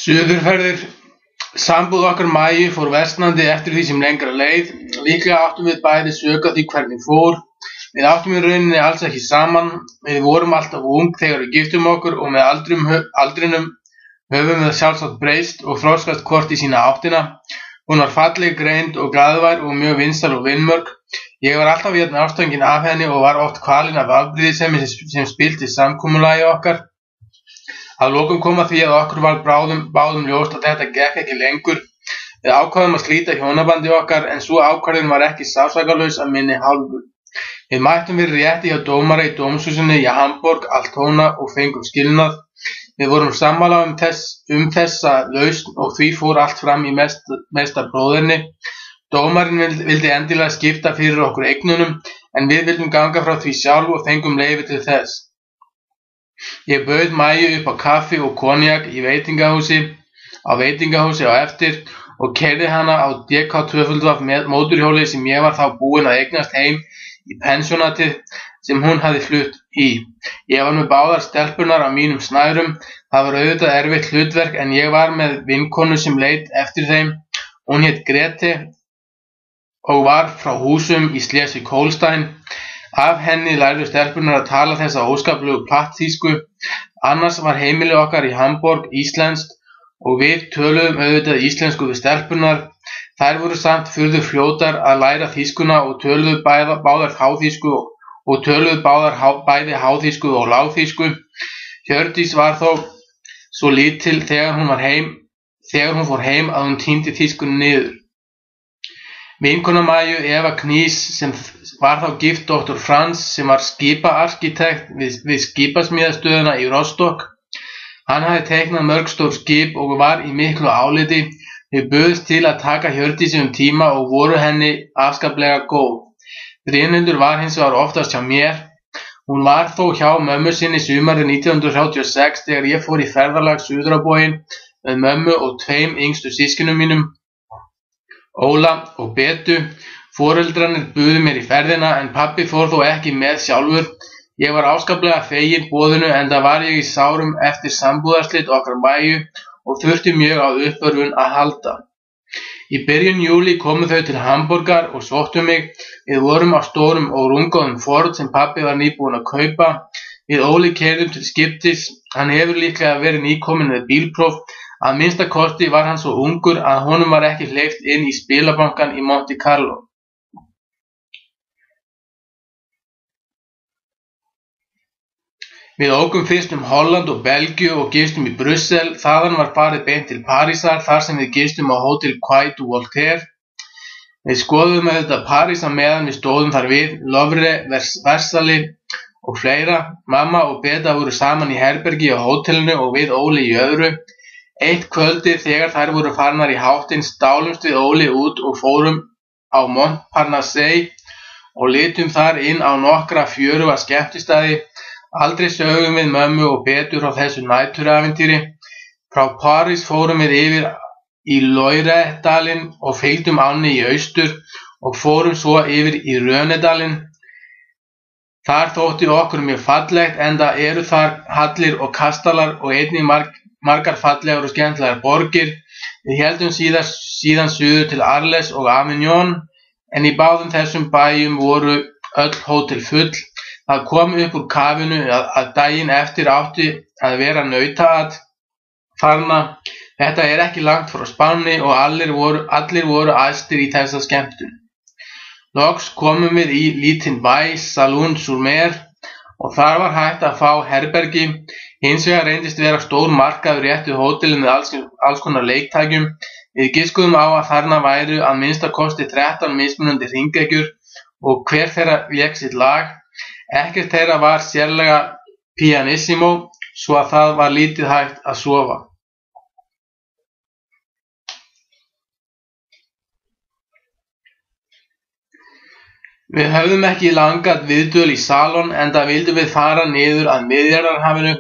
Suðurferðir. Sambúð okkar Maju fór versnandi eftir því sem lengra leið. Líklega áttum við bæði sök á því hvernig fór. Við áttum í rauninni alls ekki saman. Við vorum alltaf ung þegar við giftum okkur og með aldrinum höfum við sjálfsagt breyst og þroskast hvort í sína áttina. Hún var falleg, greind og glaðvær og mjög vinsæl og vinmörg. Ég var alltaf jafn ástfanginn af henni og var oft kvalinn af afbrýðisemi sem spillti samkomulagi okkar. Að lokum kom að því að okkur var báðum ljóst að þetta gekk ekki lengur. Við ákváðum að slíta hjónabandi okkar en sú ákvörðun var ekki sársaukalaus af minni hálfu. Við mættum við rétti hjá dómara í dómshúsinu í Hamborg, Altona og fengum skilnað. Við vorum sammála þessa lausn og því fór allt fram í mesta bróðerni. Dómarinn vildi endilega skipta fyrir okkur eignunum en við vildum ganga frá því sjálf og fengum leyfi til þess. Ég bauð Maju upp á kaffi og konjak í veitingahúsi á eftir og keyrði hana á DK2 mótorhjóli sem ég var þá búinn að eignast heim í pensjónatið sem hún hafði flutt í. Ég var með báðar stelpurnar á mínum snærum. Það var auðvitað erfitt hlutverk en ég var með vinkonu sem leit eftir þeim. Hún hét Grete og var frá Húsum í Schleswig-Holstein. Af henni lærðu stelpurnar að tala þessa óskaplegu plattþýsku. Annars var heimili okkar í Hamborg íslenskt og við töluðum auðvitað íslensku við stelpurnar. Þær voru samt furðu fljótar að læra þýskuna og töluðu báðar háþýsku og töluðu bæði háþýsku og lágþýsku. Hjördís var þó svo lítil þegar hún fór heim að hún týndi þýskunni niður. Vinkona Maju, Eva Knís, sem var þá gift Dr. Franz sem var skipaarkitekt við skipasmíðastöðina í Rostock. Hann hafði teiknað mörg stór skip og var í miklu áliti. Við buðumst til að taka Hjördísi tíma og voru henni afskaplega góð. Brynhildur var hins vegar oftast hjá mér. Hún var þó hjá mömmu sinni sumarið 1936 þegar ég fór í ferðalag suður á bóginn með mömmu og tveim yngstu systkinum mínum, Óla og Betu. Foreldrarnir buðu mér í ferðina en pabbi fór þó ekki með sjálfur. Ég var áskaplega feginn boðinu enda var ég í sárum eftir sambúðarslit okkar Maju og þurfti mjög á uppörvun að halda. Í byrjun júlí komu þau til Hamborgar og sóttu mig. Við vorum á stórum og rúmgóðum Ford sem pabbi var nýbúinn að kaupa. Við Óli keyrðum til skiptis. Hann hefur líklega verið nýkominn með bílpróf. Að minnsta kosti var hann svo ungur að honum var ekki hleypt inn í spilabankann í Monte Carlo. Við ókum fyrst Holland og Belgíu og gistum í Brussel. Þaðan var farið beint til Parísar þar sem við gistum á Hotel Quai du Voltaire. Við skoðum auðvitað París á meðan við stóðum þar við, Louvre, Versailles og fleira. Mamma og Beta voru saman í herbergi á hótelinu og við Óli í öðru. Eitt kvöldið þegar þær voru farnar í háttinn stálumst við Óli út og fórum á Montparnasse og litum þar inn á nokkra fjöruga skemmtistaði. Aldrei sögum við mömmu og Betu frá þessu næturævintýri. Frá París fórum við yfir í Loiredalinn og fylgdum ánni í austur og fórum svo yfir í Rönedalinn. Þar þótti okkur mjög fallegt enda eru þar hallir og kastalar og einnig margar fallegar og skemmtilegar borgir. Við héldum síðan suður til Arles og Avignon en í báðum þessum bæjum voru öll hótel full. Það kom upp úr kafinu að daginn eftir átti að vera nautaat þarna. Þetta er ekki langt frá Spáni og allir voru æstir í þessa skemmtun. Loks komum við í lítinn bæ, Salon-sur-Mer og þar var hægt að fá herbergi. Hins vegar reyndist vera stór markaður rétt við hótelið með alls konar leiktækjum. Við giskuðum á að þarna væru að minnsta kosti 13 mismunandi hringekjur og hver þeirra lék sitt lag. Ekkert þeirra var sérlega pianissimo svo að það var lítið hægt að sofa. Við höfðum ekki langat viðdvöl í Salon enda vildum við fara niður að Miðjarðarhafinu.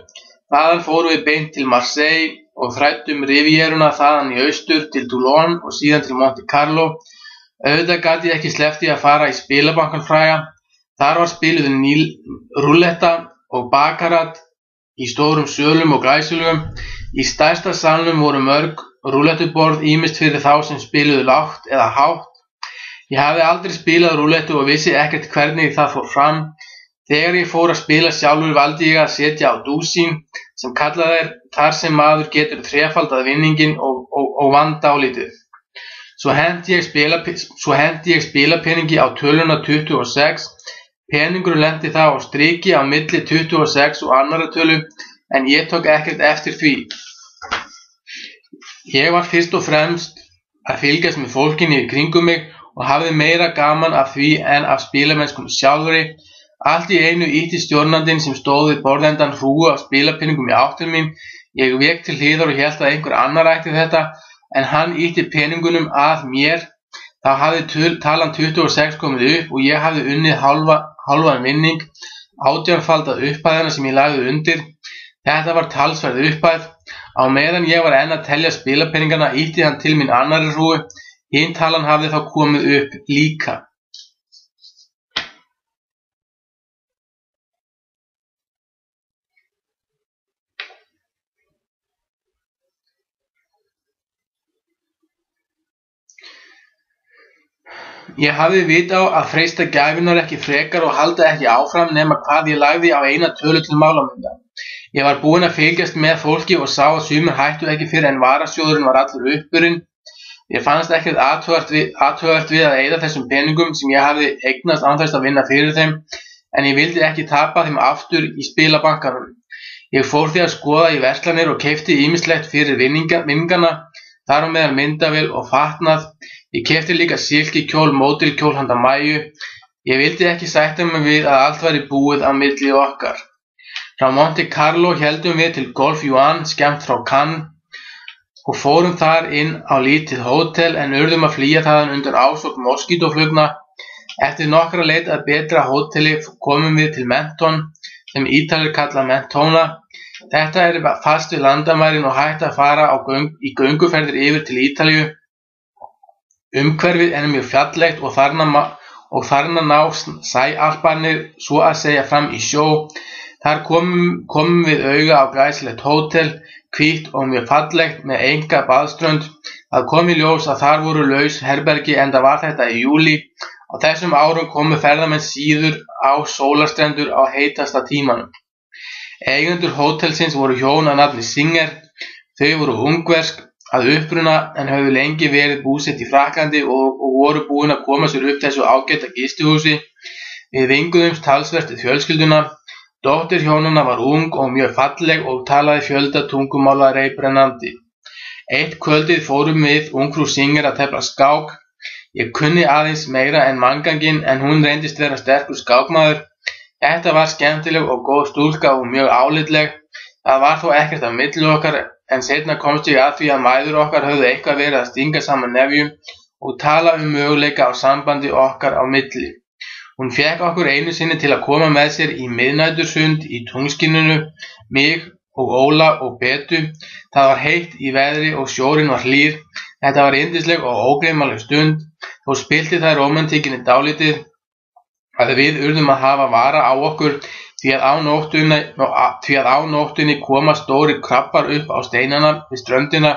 Þaðan fórum við beint til Marseille og þræddum Rivieruna þaðan í austur til Toulon og síðan til Monte Carlo. Auðvitað gat ég ekki sleppt í að fara í spilabankann fræga. Þar var spiluð rúlletta og bakarat í stórum sölum og glæsilegum. Í stærsta salnum voru mörg rúllettuborð, ýmist fyrir þá sem spiluðu lágt eða hátt. Ég hafði aldrei spilað rúllettu og vissi ekkert hvernig það fór fram. Þegar ég fór að spila sjálfur valdi ég að setja á dúsín, sem kallað þar sem maður getur þrefaldað vinninginn og vann dálítið. Svo hendi ég spilapeningi á töluna 26. Peningurinn lenti þá á striki á milli 26 og annarra tölu, en ég tók ekkert eftir því. Ég var fyrst og fremst að fylgjast með fólkinu í kringum mig og hafði meira gaman af því en af spilamennskunni sjálfri. Allt í einu ýtti stjórnandinn sem stóð við borðendann hrúgu af spilapenningum í áttum mín. Ég vék til hliðar og hélt að einhver annar ætti þetta, en hann ýtti peningunum að mér. Þá hafði talan 26 komið upp og ég hafði unnið hálfan vinning, 18-faldað upphæðina sem ég lagði undir. Þetta var talsverð upphæð. Á meðan ég var enn að telja spilapenningana ýtti hann til mín annarri hrúgu. Hin talan hafði þá komið upp líka. Ég hafði vit á að freista gæfunnar ekki frekar og halda ekki áfram nema hvað ég lagði á eina tölu til málamynda. Ég var búinn að fylgjast með fólki og sá að sumir hættu ekki fyrr en varasjóðurinn var allur uppurinn. Ég fannst ekkert athugavert við að eyða þessum peningum sem ég hafði eignast án þess að vinna fyrir þeim, en ég vildi ekki tapa þeim aftur í spilabankanum. Ég fór því að skoða í verslanir og keypti ýmislegt fyrir vinningana, þar á meðal myndavél og fatnað. Ég keypti líka silkikjól, módelkjól handa Mæju. Ég vildi ekki sætta mig við að allt væri búið á milli okkar. Frá Monte Carlo héldum við til Golf Yuan, skammt frá Cannes, og fórum þar inn á lítið hótel en urðum að flýja þaðan undir ásókn moskítóflugna. Eftir nokkra leit að betra hóteli komum við til Menton, sem Ítalir kalla Mentona. Þetta er fast við landamærin og hægt að fara í gönguferðir yfir til Ítalíu. Umhverfið er mjög fjallegt og þarna ná sæalparnir svo að segja fram í sjó. Þar komum við auga á glæsilegt hótel, hvítt og mjög fallegt með enga baðströnd. Það kom í ljós að þar voru laus herbergi enda var þetta í júlí. Á þessum árum komu ferðamenn síður á sólarstrendur á heitasta tímanum. Eigendur hótelsins voru hjón að nafni Singer. Þau voru ungversk að uppruna en höfðu lengi verið búsett í Frakklandi og voru búin að koma sér upp þessu ágæta gistihúsi. Við vinguðumst talsvert við fjölskylduna. Dóttir hjónanna var ung og mjög falleg og talaði fjölda tungumála reiprennandi. Eitt kvöldið fórum við ungfrú Singer að tefla skák. Ég kunni aðeins meira en mannganginn en hún reyndist vera sterkur skákmaður. Þetta var skemmtileg og góð stúlka og mjög álitleg. Það var þó ekkert á milli okkar en seinna komst ég að því að mæður okkar höfðu eitthvað verið að stinga saman nefjum og tala möguleika á sambandi okkar á milli. Hún fékk okkur einu sinni til að koma með sér í miðnætursund í tunglskininu, mig og Óla og Betu. Það var heitt í veðri og sjórinn var hlýr. Þetta var yndisleg og ógleymanleg stund. Þó spilti það rómantíkinni dálítið að við urðum að hafa vara á okkur því að á nóttunni koma stórir krabbar upp á steinana við ströndina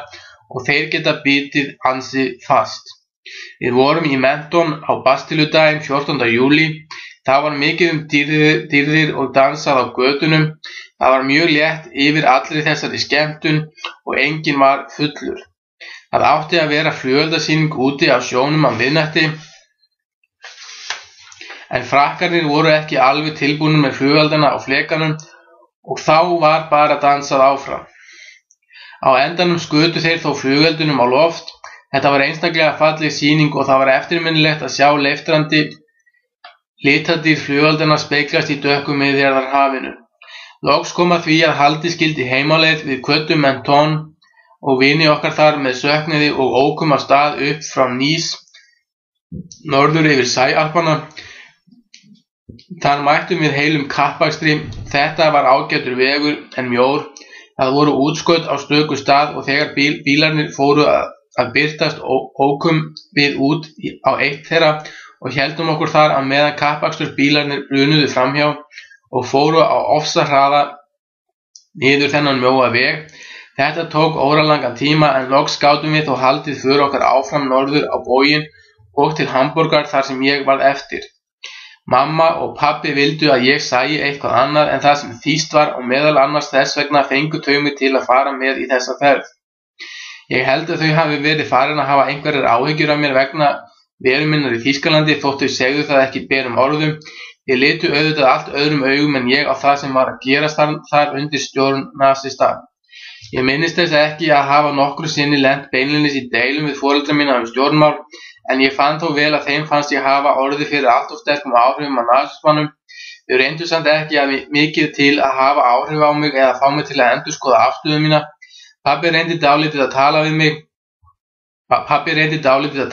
og þeir geta bitið ansi fast. Við vorum í Menton á Bastiludaginn 14. júlí. Það var mikið dýrðir og dansað á götunum. Það var mjög létt yfir allri þessari skemmtun og enginn var fullur. Það átti að vera flugeldasýning úti á sjónum á miðnætti, en frakkarnir voru ekki alveg tilbúnir með flugeldana á flekanum og þá var bara dansað áfram. Á endanum skutu þeir þó flugeldunum á loft. Þetta var einstaklega falleg sýning og það var eftirminnilegt að sjá leiftrandi litadýr flugeldana speglast í dökku Miðjarðarhafinu. Loks kom að því að haldið skyldi heimaleið. Við kvöddum Menton og vini okkar þar með söknuði og ókum af stað upp frá Nice norður yfir Sæalpana. Þar mættum við heilum kappakstri. Þetta var ágætur vegur en mjór. Það voru útskot á stöku stað og þegar bílarnir fóru að birtast ókum við út á eitt þeirra og héldum okkur þar að meðan kappakstur bílarnir brunuðu framhjá og fóru á ofsahraða niður þennan mjóa veg. Þetta tók óralangan tíma en loks gátum við þó haldið för okkar áfram norður á bóginn og til Hamborgar þar sem ég varð eftir. Mamma og pabbi vildu að ég sæi eitthvað annað en það sem þýskt var og meðal annars þess vegna fengu þau mig til að fara með í þessa ferð. Ég held að þau hafi verið farin að hafa einhverjar áhyggjur af mér vegna veru minnar í Þýskalandi þótt þau segðu það ekki berum orðum. Ég litu auðvitað allt öðrum augum en ég á það sem var að gerast þar undir stjórn nasista. Ég minnist þess ekki að hafa nokkru sinni lent beinlínis í deilum við foreldra mína stjórnmál, en ég fann þó vel að þeim fannst ég hafa orðið fyrir allt of sterkum áhrifum af nasismanum. Þau reyndu samt ekki að mikið til að hafa áhrif á mig eða fá mig til að endurskoða afstöðu mína. Pabbi reyndi dálítið að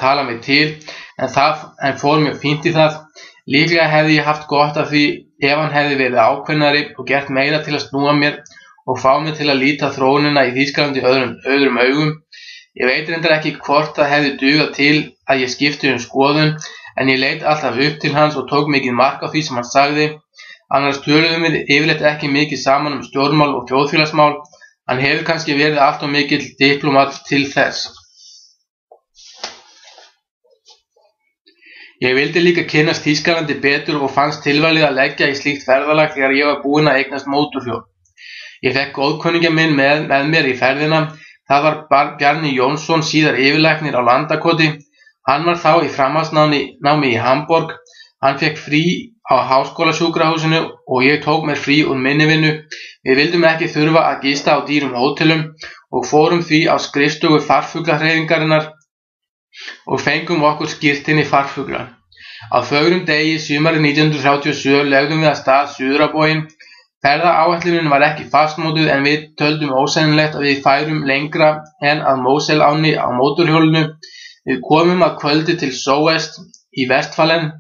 tala mig til, en fór mjög fínt í það. Líklega hefði ég haft gott af því ef hann hefði verið ákveðnari og gert meira til að snúa mér og fá mig til að líta þróunina í Þýskalandi öðrum augum. Ég veit reyndar ekki hvort það hefði dugað til að ég skipti skoðun, en ég leit alltaf upp til hans og tók mikið mark á því sem hann sagði. Annars töluðum við yfirleitt ekki mikið saman stjórnmál og þjóðfélagsmál. Hann hefur kannski verið allt of mikill diplómat til þess. Ég vildi líka kynnast Þýskalandi betur og fannst tilvalið að leggja í slíkt ferðalag þegar ég var búinn að eignast mótorhjól. Ég fekk góðkunningja minn með mér í ferðina. Það var Bjarni Jónsson, síðar yfirlæknir á Landakoti. Hann var þá í framhaldsnámi í Hamborg. Hann fekk frí á háskólasjúkrahúsinu og ég tók mér frí úr minni vinnu. Við vildum ekki þurfa að gista á dýrum hótelum og fórum því á skrifstofu farfuglahreyfingarinnar og fengum okkur skírteini farfugla. Á fögrum degi sumarið 1937 legðum við af stað suður á bóginn. Ferðaáætlunin var ekki fastmótuð en við töldum ósennilegt að við færum lengra en að Moselánni á mótorhjólinu. Við komum að kvöldi til Soest í Vestfalen.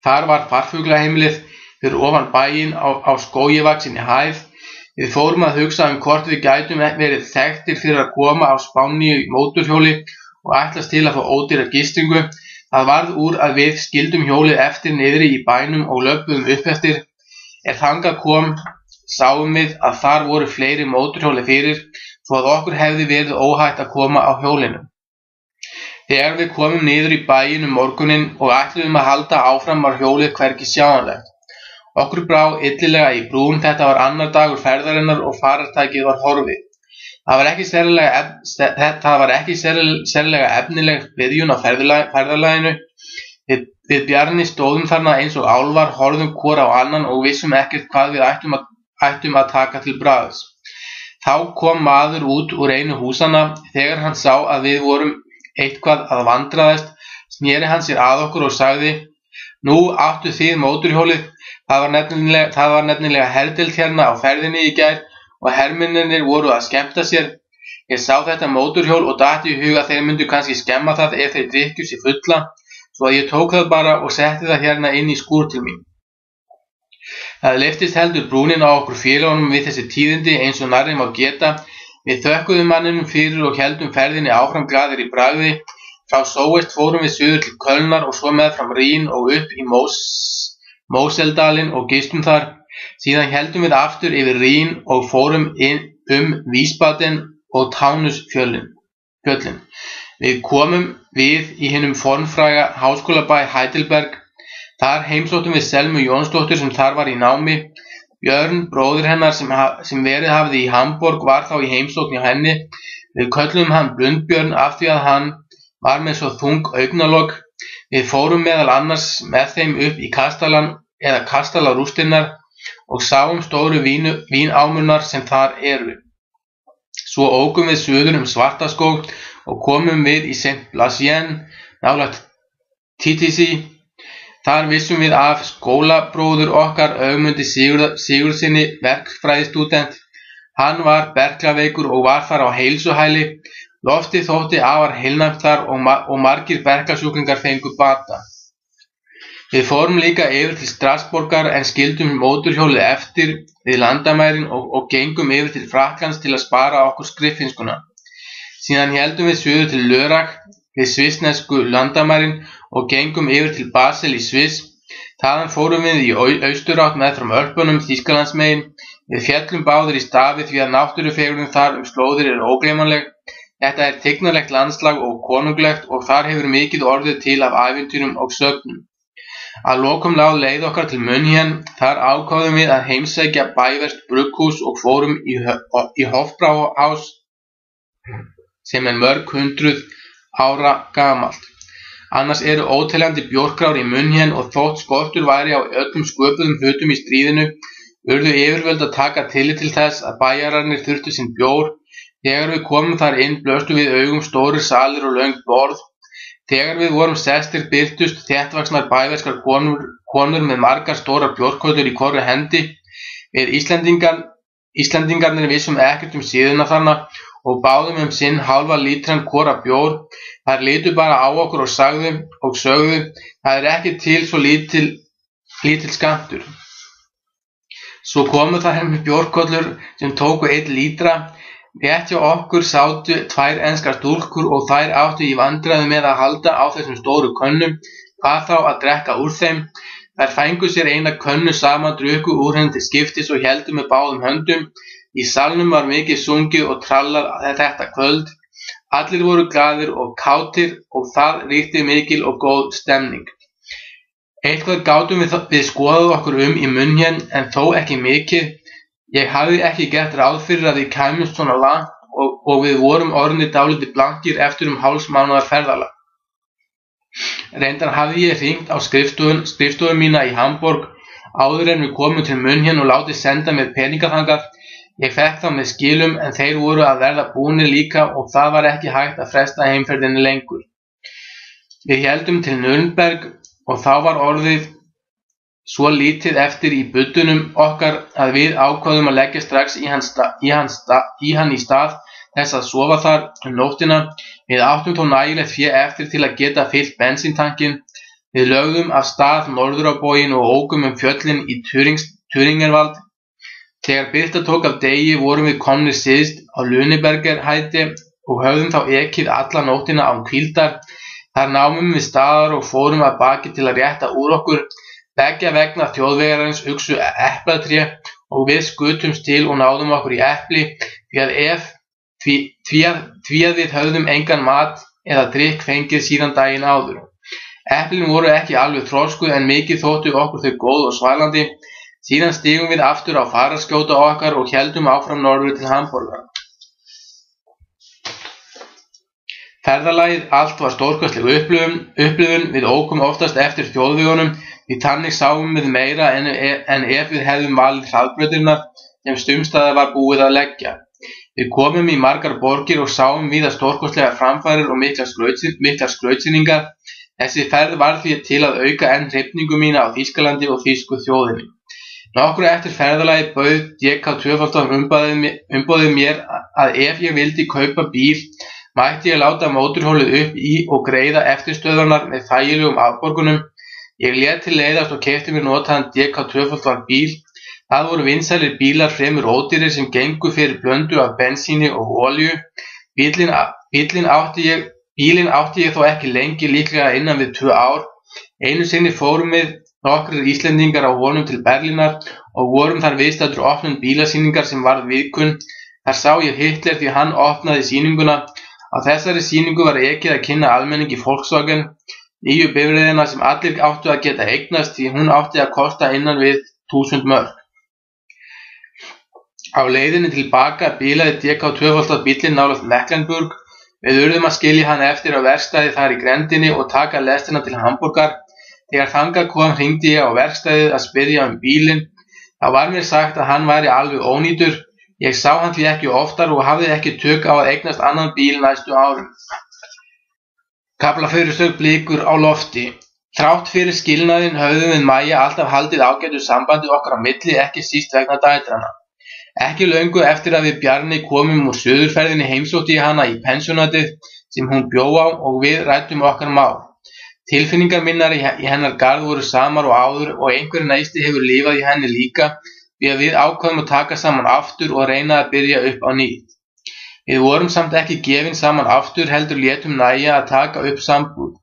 Þar var farfuglaheimilið fyrir ofan bæinn á skógivaksinni hæð. Við fórum að hugsa hvort við gætum verið þekktir fyrir að koma á Spáni í mótorhjóli og ætlast til að fá ódýra gistingu. Það varð úr að við skildum hjólið eftir niðri í bænum og löbbuðum upp eftir. Þangað kom, sáum við að þar voru fleiri mótorhjóli fyrir, svo að okkur hefði verið óhætt að koma á hjólinu. Þegar við komum niður í bæinn morguninn og ætluðum að halda áfram var hjólið hvergi sjáanlegt. Okkur brá illilega í brún, þetta var annar dagur ferðarinnar og farartækið var horfið. Það var ekki sérlega efnileg byrjun á ferðalaginu. Við Bjarni stóðum þarna eins og álfar, horfðum hvor á annan og vissum ekkert hvað við ættum að taka til bragðs. Þá kom maður út úr einu húsanna. Þegar hann sá að við vorum eitthvað að vandræðast, sneri hann sér að okkur og sagði: Nú áttu þið mótorhjólið. Það var nefnilega herdeild hérna á ferðinni í gær og hermennirnir voru að skemmta sér. Ég sá þetta mótorhjól og datt í hug að þeir myndu kannski skemma það ef þeir drykkju sig fulla. Svo að ég tók það bara og setti það hérna inn í skúr til mín. Það lyftist heldur brúnin á okkur félagunum við þessi tíðindi eins og nærri má geta. Við þökkuðum manninum fyrir og héldum ferðinni áfram glaðir í bragði. Frá Soest fórum við suður til Kölnar og svo meðfram Rín og upp í Moseldalinn og gistum þar. Síðan héldum við aftur yfir Rín og fórum Wiesbaden og Taunusfjöllin. Við komum við í hinum formfræga háskólabæ Heidelberg. Þar heimsóttum við Selmu Jónsdóttur sem þar var í námi. Björn, bróðir hennar sem verið hafði í Hamborg, var þá í heimsókn hjá henni. Við kölluðum hann Blundbjörn af því að hann var með svo þung augnalok. Við fórum meðal annars með þeim upp í kastalann eða kastalarústinnar og sáum stóru vínámurnar sem þar eru. Svo ókum við suður Svartaskóg og komum við í Saint-Blasien, nálægt Titisí. Þar vissum við af skólabróður okkar Ögmundi Sigurðssyni, verkfræðistúdent. Hann var berklaveikur og var þar á heilsuhæli. Loftið þótti afar heilnæmt þar og margir berklasjúklingar fengu bata. Við fórum líka yfir til Strasborgar en skildum mótorhjólið eftir við landamærin og gengum yfir til Frakklands til að spara okkur skriffinnskuna. Síðan héldum við suður til Lörrach við svissnesku landamærin og gengum yfir til Basel í Sviss. Þaðan fórum við í austurátt meðfram Ölpunum Þýskalandsmegin. Við féllum báðir í stafi því að náttúrufegurðin þar slóðir ógleymanleg. Þetta tignarlegt landslag og konunglegt og þar hefur mikið orðið til af ævintýrum og sögnum. Að lokum lá leið okkar til München. Þar ákváðum við að heimsækja bæverskt brugghús og fórum í Hofbrauhaus sem mörg hundruð ára gamalt. Annars eru óteljandi bjórkrár í München og þótt skortur væri á öllum sköpuðum hlutum í stríðinu, urðu yfirvöld að taka tillit til þess að bæjararnir þurftu sinn bjór. Þegar við komum þar inn blöstu við augum stórir salir og löng borð. Þegar við vorum sestir birtust þéttvaxnar bæverskar konur með margar stórar bjórköllur í hvorri hendi. Við Íslendingarnir vissum ekkert síðuna þarna og báðum sinn hálfa lítran hvora bjór. Þær litu bara á okkur og sögðu, það ekki til svo lítill skammtur. Svo komu þær með bjórköllur sem tóku 1 lítra. Rétt hjá okkur sátu 2 enskar stúlkur og þær áttu í vandræðum með að halda á þessum stóru könnum, hvað þá að drekka úr þeim. Þær fengu sér eina könnu saman, drukku úr henni til skiptis og héldu með báðum höndum. Í salnum var mikið sungið og trallað þetta kvöld. Allir voru glaðir og kátir og það ríkti mikil og góð stemning. Eitthvað gátum við skoðað okkur í München en þó ekki mikið. Ég hafði ekki gert ráð fyrir að við kæmumst svona langt og við vorum orðnir dálítið blankir eftir hálfs mánaðar ferðalag. Reyndar hafði ég hringt á skrifstofu mína í Hamborg áður en við komum til München og látið senda mér peninga þangað. Ég fekk þá með skilum en þeir voru að verða búnir líka og það var ekki hægt að fresta heimferðinni lengur. Við héldum til Nürnberg og þá var orðið svo lítið eftir í buddunum okkar að við ákváðum að leggja strax í hann í stað þess að sofa þar nóttina. Við áttum þó nægilegt fé eftir til að geta fyllt bensíntankinn. Við lögðum af stað norður á bóginn og ókum fjöllin í Thüringerwald. Þegar birta tók af degi vorum við komnir syðst á Lüneburger hætti og höfðum þá ekið alla nóttina án hvíldar. Þar námum við staðar og fórum að baki til að rétta úr okkur. Beggja vegna þjóðvegarins uxu eplatré og við skutumst til og náðum okkur í epli því að við höfðum engan mat eða drykk fengið síðan daginn áður. Eplin voru ekki alveg þroskuð en mikið þóttu okkur þau góð og svalandi. Síðan stigum við aftur á fararskjóta okkar og héldum áfram norður til Hamborgar. Ferðalagið allt var stórkostleg upplifun. Við ókum oftast eftir þjóðvegunum því þannig sáum við meira en ef við hefðum valið hraðbrautirnar sem stumstaðar var búið að leggja. Við komum í margar borgir og sáum víða stórkostlegar framfarir og miklar skrautsýningar. Þessi ferð var því til að auka enn hrifningu mína á Þýskalandi og þýsku þjóðinni. Nokkru eftir ferðalagið bauð DK2 umboðið mér að ef ég vildi kaupa bíl mætti ég láta mótorhjólið upp í og greiða eftirstöðvarnar með þægilegum afborgunum. Ég lét til leiðast og keypti mér notaðan DK2 bíl. Það voru vinsælir bílar fremur ódýrir sem gengu fyrir blöndu af bensíni og olíu. Bílinn átti ég þó ekki lengi, líklega innan við 2 ár. Einu sinni fórum við nokkrir Íslendingar á honum til Berlínar og vorum þar viðstaddir opnun bílasýningar sem varð viðkunn. Þar sá ég Hitler því hann opnaði sýninguna. Á þessari sýningu var ekið að kynna almenningi Volkswagen, nýju bifreiðina sem allir áttu að geta eignast því hún átti að kosta innan við 1000 mörk. Á leiðinni tilbaka bilaði DK2 bíllinn nálægt Mecklenburg. Við urðum að skilja hann eftir á verkstæði þar í grendinni og taka lestina til Hamborgar. Þegar þangað kom hringdi ég á verkstæðið að spyrja bílinn. Þá var mér sagt að hann væri alveg ónýtur. Ég sá hann því ekki oftar og hafði ekki tök á að eignast annan bíl næstu árum. Kaflafyrirsögn blikur á lofti. Þrátt fyrir skilnaðinn höfðum við Maja alltaf haldið ágætu sambandi okkar á milli, ekki síst vegna dætranna. Ekki löngu eftir að við Bjarni komum úr suðurferðinni heimsótti ég hana í pensjónatið sem hún bjó á og við ræddum okkar mál. Tilfinningar minnar í hennar garð voru samar og áður og einhver neisti hefur lifað í henni líka því að við ákváðum að taka saman aftur og reyna að byrja upp á nýtt. Við vorum samt ekki gefin saman aftur heldur létum nægja að taka upp sambúð.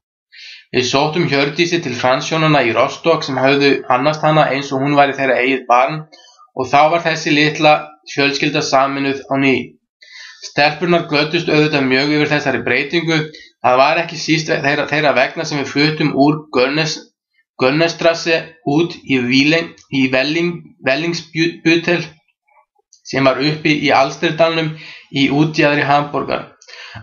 Við sóttum Hjördísi til Franzjónanna í Rostock sem höfðu annast hana eins og hún væri þeirra eigið barn og þá var þessi litla fjölskylda sameinuð á ný. Stelpurnar glöddust auðvitað mjög yfir þessari breytingu. Það var ekki síst þeirra vegna sem við fluttum úr Gönnestrasse út í Vellingsbüttel sem var uppi í Alsterdalnum í útjaðri Hamborgar.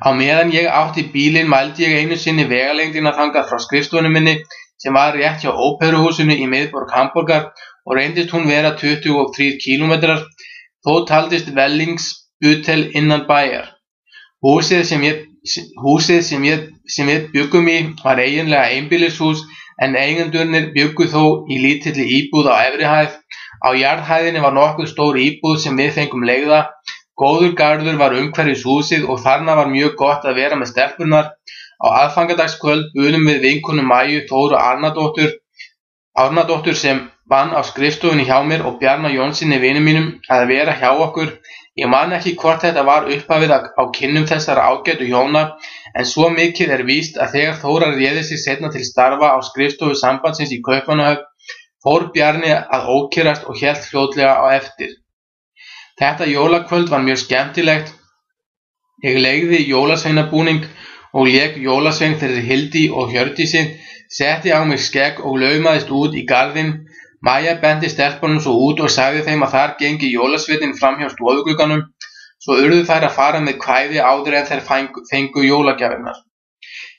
Á meðan ég átti bílinn mældi ég einu sinni vegalengdina þangað frá skrifstofunni minni sem var rétt hjá Óperuhúsinu í miðborg Hamborgar og reyndist hún vera 23 kílómetrar, þó taldist Vellingsbüttel innan bæjar. Húsið sem við bjuggum í var eiginlega einbýlishús en eigendurnir bjuggu þó í lítilli íbúð á efri hæð. Á jarðhæðinni var nokkuð stór íbúð sem við fengum leigða. Góður garður var umhverfis húsið og þarna var mjög gott að vera með stelpurnar. Á aðfangadagskvöld buðum við vinkonu Maju Þóru Árnadóttur sem vann á skrifstofunni hjá mér og Bjarna Jónssoni vini mínum að vera hjá okkur. Ég man ekki hvort þetta var upphafið á kynnum þessara ágætu hjóna, en svo mikið er víst að þegar Þóra réði sig seinna til starfa á skrifstofu sambandsins í Kaupmannahöfn, fór Bjarni að ókyrrast og hélt fljótlega á eftir. Þetta jólakvöld var mjög skemmtilegt. Ég leigði jólasveinabúning og lék jólasvein fyrir Hildi og Hjördísi, setti á mig skegg og laumaðist út í garðinn. Maja benti stelpunum svo út og sagði þeim að þar gengi jólasveinninn framhjá stofuglugganum, svo urðu þær að fara með kvæði áður en þær fengu jólagjafirnar.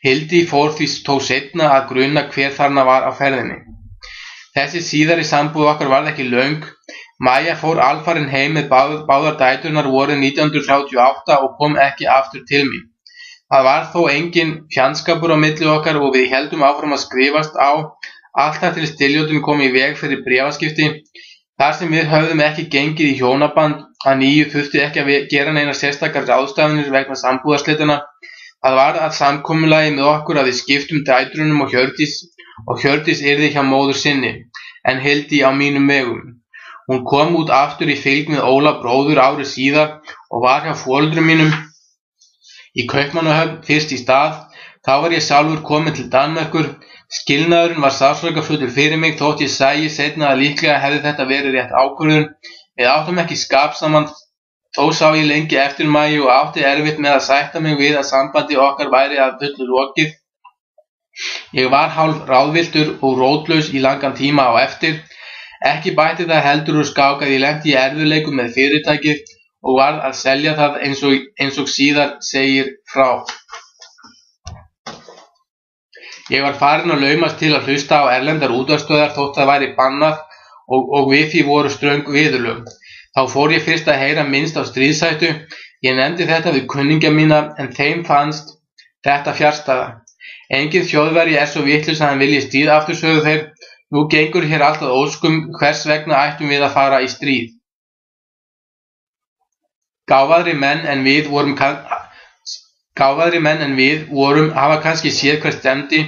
Hildi fór því þó seinna að gruna hver þarna var á ferðinni. Þessi síðari sambúð okkar varð ekki löng. Maja fór alfarinn heim með báðar dæturnar vorið 1938 og kom ekki aftur til mín. Það var þó engin fjandskapur á milli okkar og við héldum áfram að skrifast á, alltaf til styrjöldin kom í veg fyrir bréfaskipti. Þar sem við höfðum ekki gengið í hjónaband að nýju þurfti ekki að gera neina sérstakar ráðstafanir vegna sambúðarslitanna. Það var að samkomulagi með okkur að við skiptum dætrunum og Hjördís yrði hjá móður sinni, en Hildi á mínum vegum. Hún kom út aftur í fylgd með Óla bróður ári síðar og var hjá foreldrum mínum í Kaupmannahöfn fyrst í stað. Þá var ég sjálfur kominn til Danmerkur. Skilnaðurinn var sársaukafullur fyrir mig þótt ég sæi seinna að líklega hefði þetta verið rétt ákvörðun. Við áttum ekki skap saman, þó sá ég lengi eftir Maju og átti erfitt með að sætta mig við að sambandi okkar væri að fullu lokið. Ég var hálf ráðvilltur og rótlaus í langan tíma á eftir. Ekki bætti það heldur úr skák að ég lenti í erfiðleikum með fyrirtækið og varð að selja það eins og síðar segir frá. Ég var farinn að laumast til að hlusta á erlendar útvarpsstöðvar þótt það væri bannað og við því voru ströng viðurlög. Þá fór ég fyrst að heyra minnst á stríðshættu. Ég nefndi þetta við kunningja mína en þeim fannst þetta fjarstæða. Enginn Þjóðverji svo vitlaus að hann vilji stríð aftur, sögðu þeir. Nú gengur hér allt að óskum, hvers vegna ættum við að fara í stríð? Gáfaðri menn en við vorum hafa kannski séð hvert stefndi,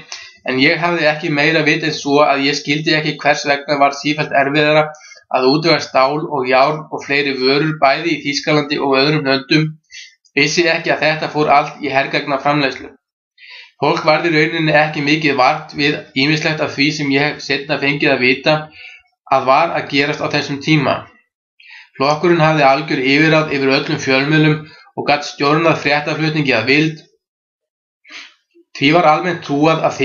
en ég hafði ekki meira vit en svo að ég skildi ekki hvers vegna var sífellt erfiðara að útvega stál og járn og fleiri vörur bæði í Þýskalandi og öðrum löndum. Vissi ekki að þetta fór allt í hergagnaframleiðslu. Fólk varð í rauninni ekki mikið vart við ýmislegt af því sem ég hef seinna fengið að vita að var að gerast á þessum tíma. Flokkurinn hafði algjör yfirráð yfir öllum fjölmiðlum og gat stjórnað fréttaflutningi að vild. Því var almennt trúað að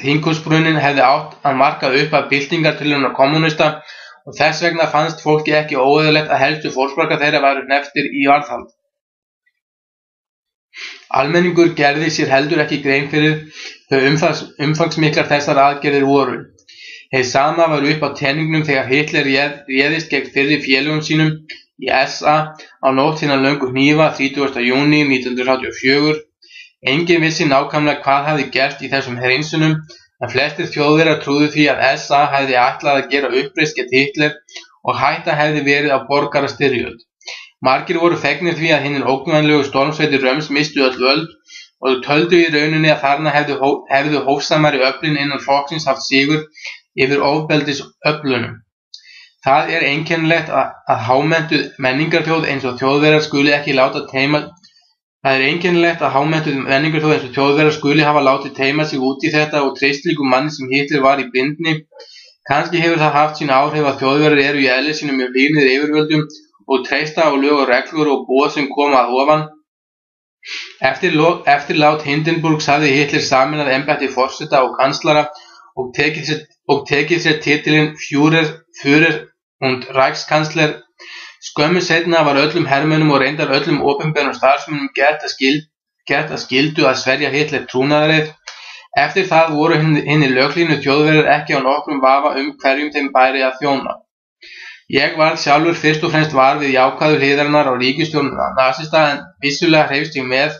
þinghúsbruninn hefði átt að marka upp að byltingartilraunir kommúnista og þess vegna fannst fólki ekki óeðlilegt að helstu fólksflokkar þeirra væru hnepptir í varðhald. Almenningur gerði sér heldur ekki grein fyrir þau umfangsmiklar þessar aðgerðir voru. Hið sama var upp á teningnum þegar Hitler réðist gegn fyrri félögum sínum í SA á nótt hinna löngu hnífa 30. júní 1934. Enginn vissi nákvæmlega hvað hafði gerst í þessum hreinsunum, en flestir Þjóðverjar trúðu því að SA hefði ætlað að gera uppreisn gegn Hitler og hætta hefði verið á borgarastyrjöld. Margir voru fegnir því að hinir ógnvænlegu stormsveitir Röms mistu öll völd og töldu í rauninni að þarna hefðu hófsamari öflin innan flokksins haft sigur yfir ofbeldisöflunum. Það er einkennilegt að hámenntuð menningarþjóð eins og Þjóðverjar skuli hafa látið teyma sig út í þetta og treystlíkum manni sem Hitler var í bindni. Kannski hefur það haft sín áhrif að Þjóðverjar eru í eðli sínu mjög hlýðnir yfirvöldum og treysta á lög og reglur og boð sem koma að ofan. Eftir lát Hindenburgs hafði Hitler sameinað embætti forseta og kanslara og tekið sér titilinn Führer und Reichskanzler. Skömmu seinna var öllum hermönnum og reyndar öllum opinberum starfsmönnum gert að skyldu að sverja Hitler trúnaðareið. Eftir það voru hinir löglínu Þjóðverjar ekki á nokkrum vafa hverjum þeim bæri að þjóna. Ég varð sjálfur fyrst og fremst var við jákvæðu hliðarinnar á ríkisstjórn nasista en vissulega hreifst ég með.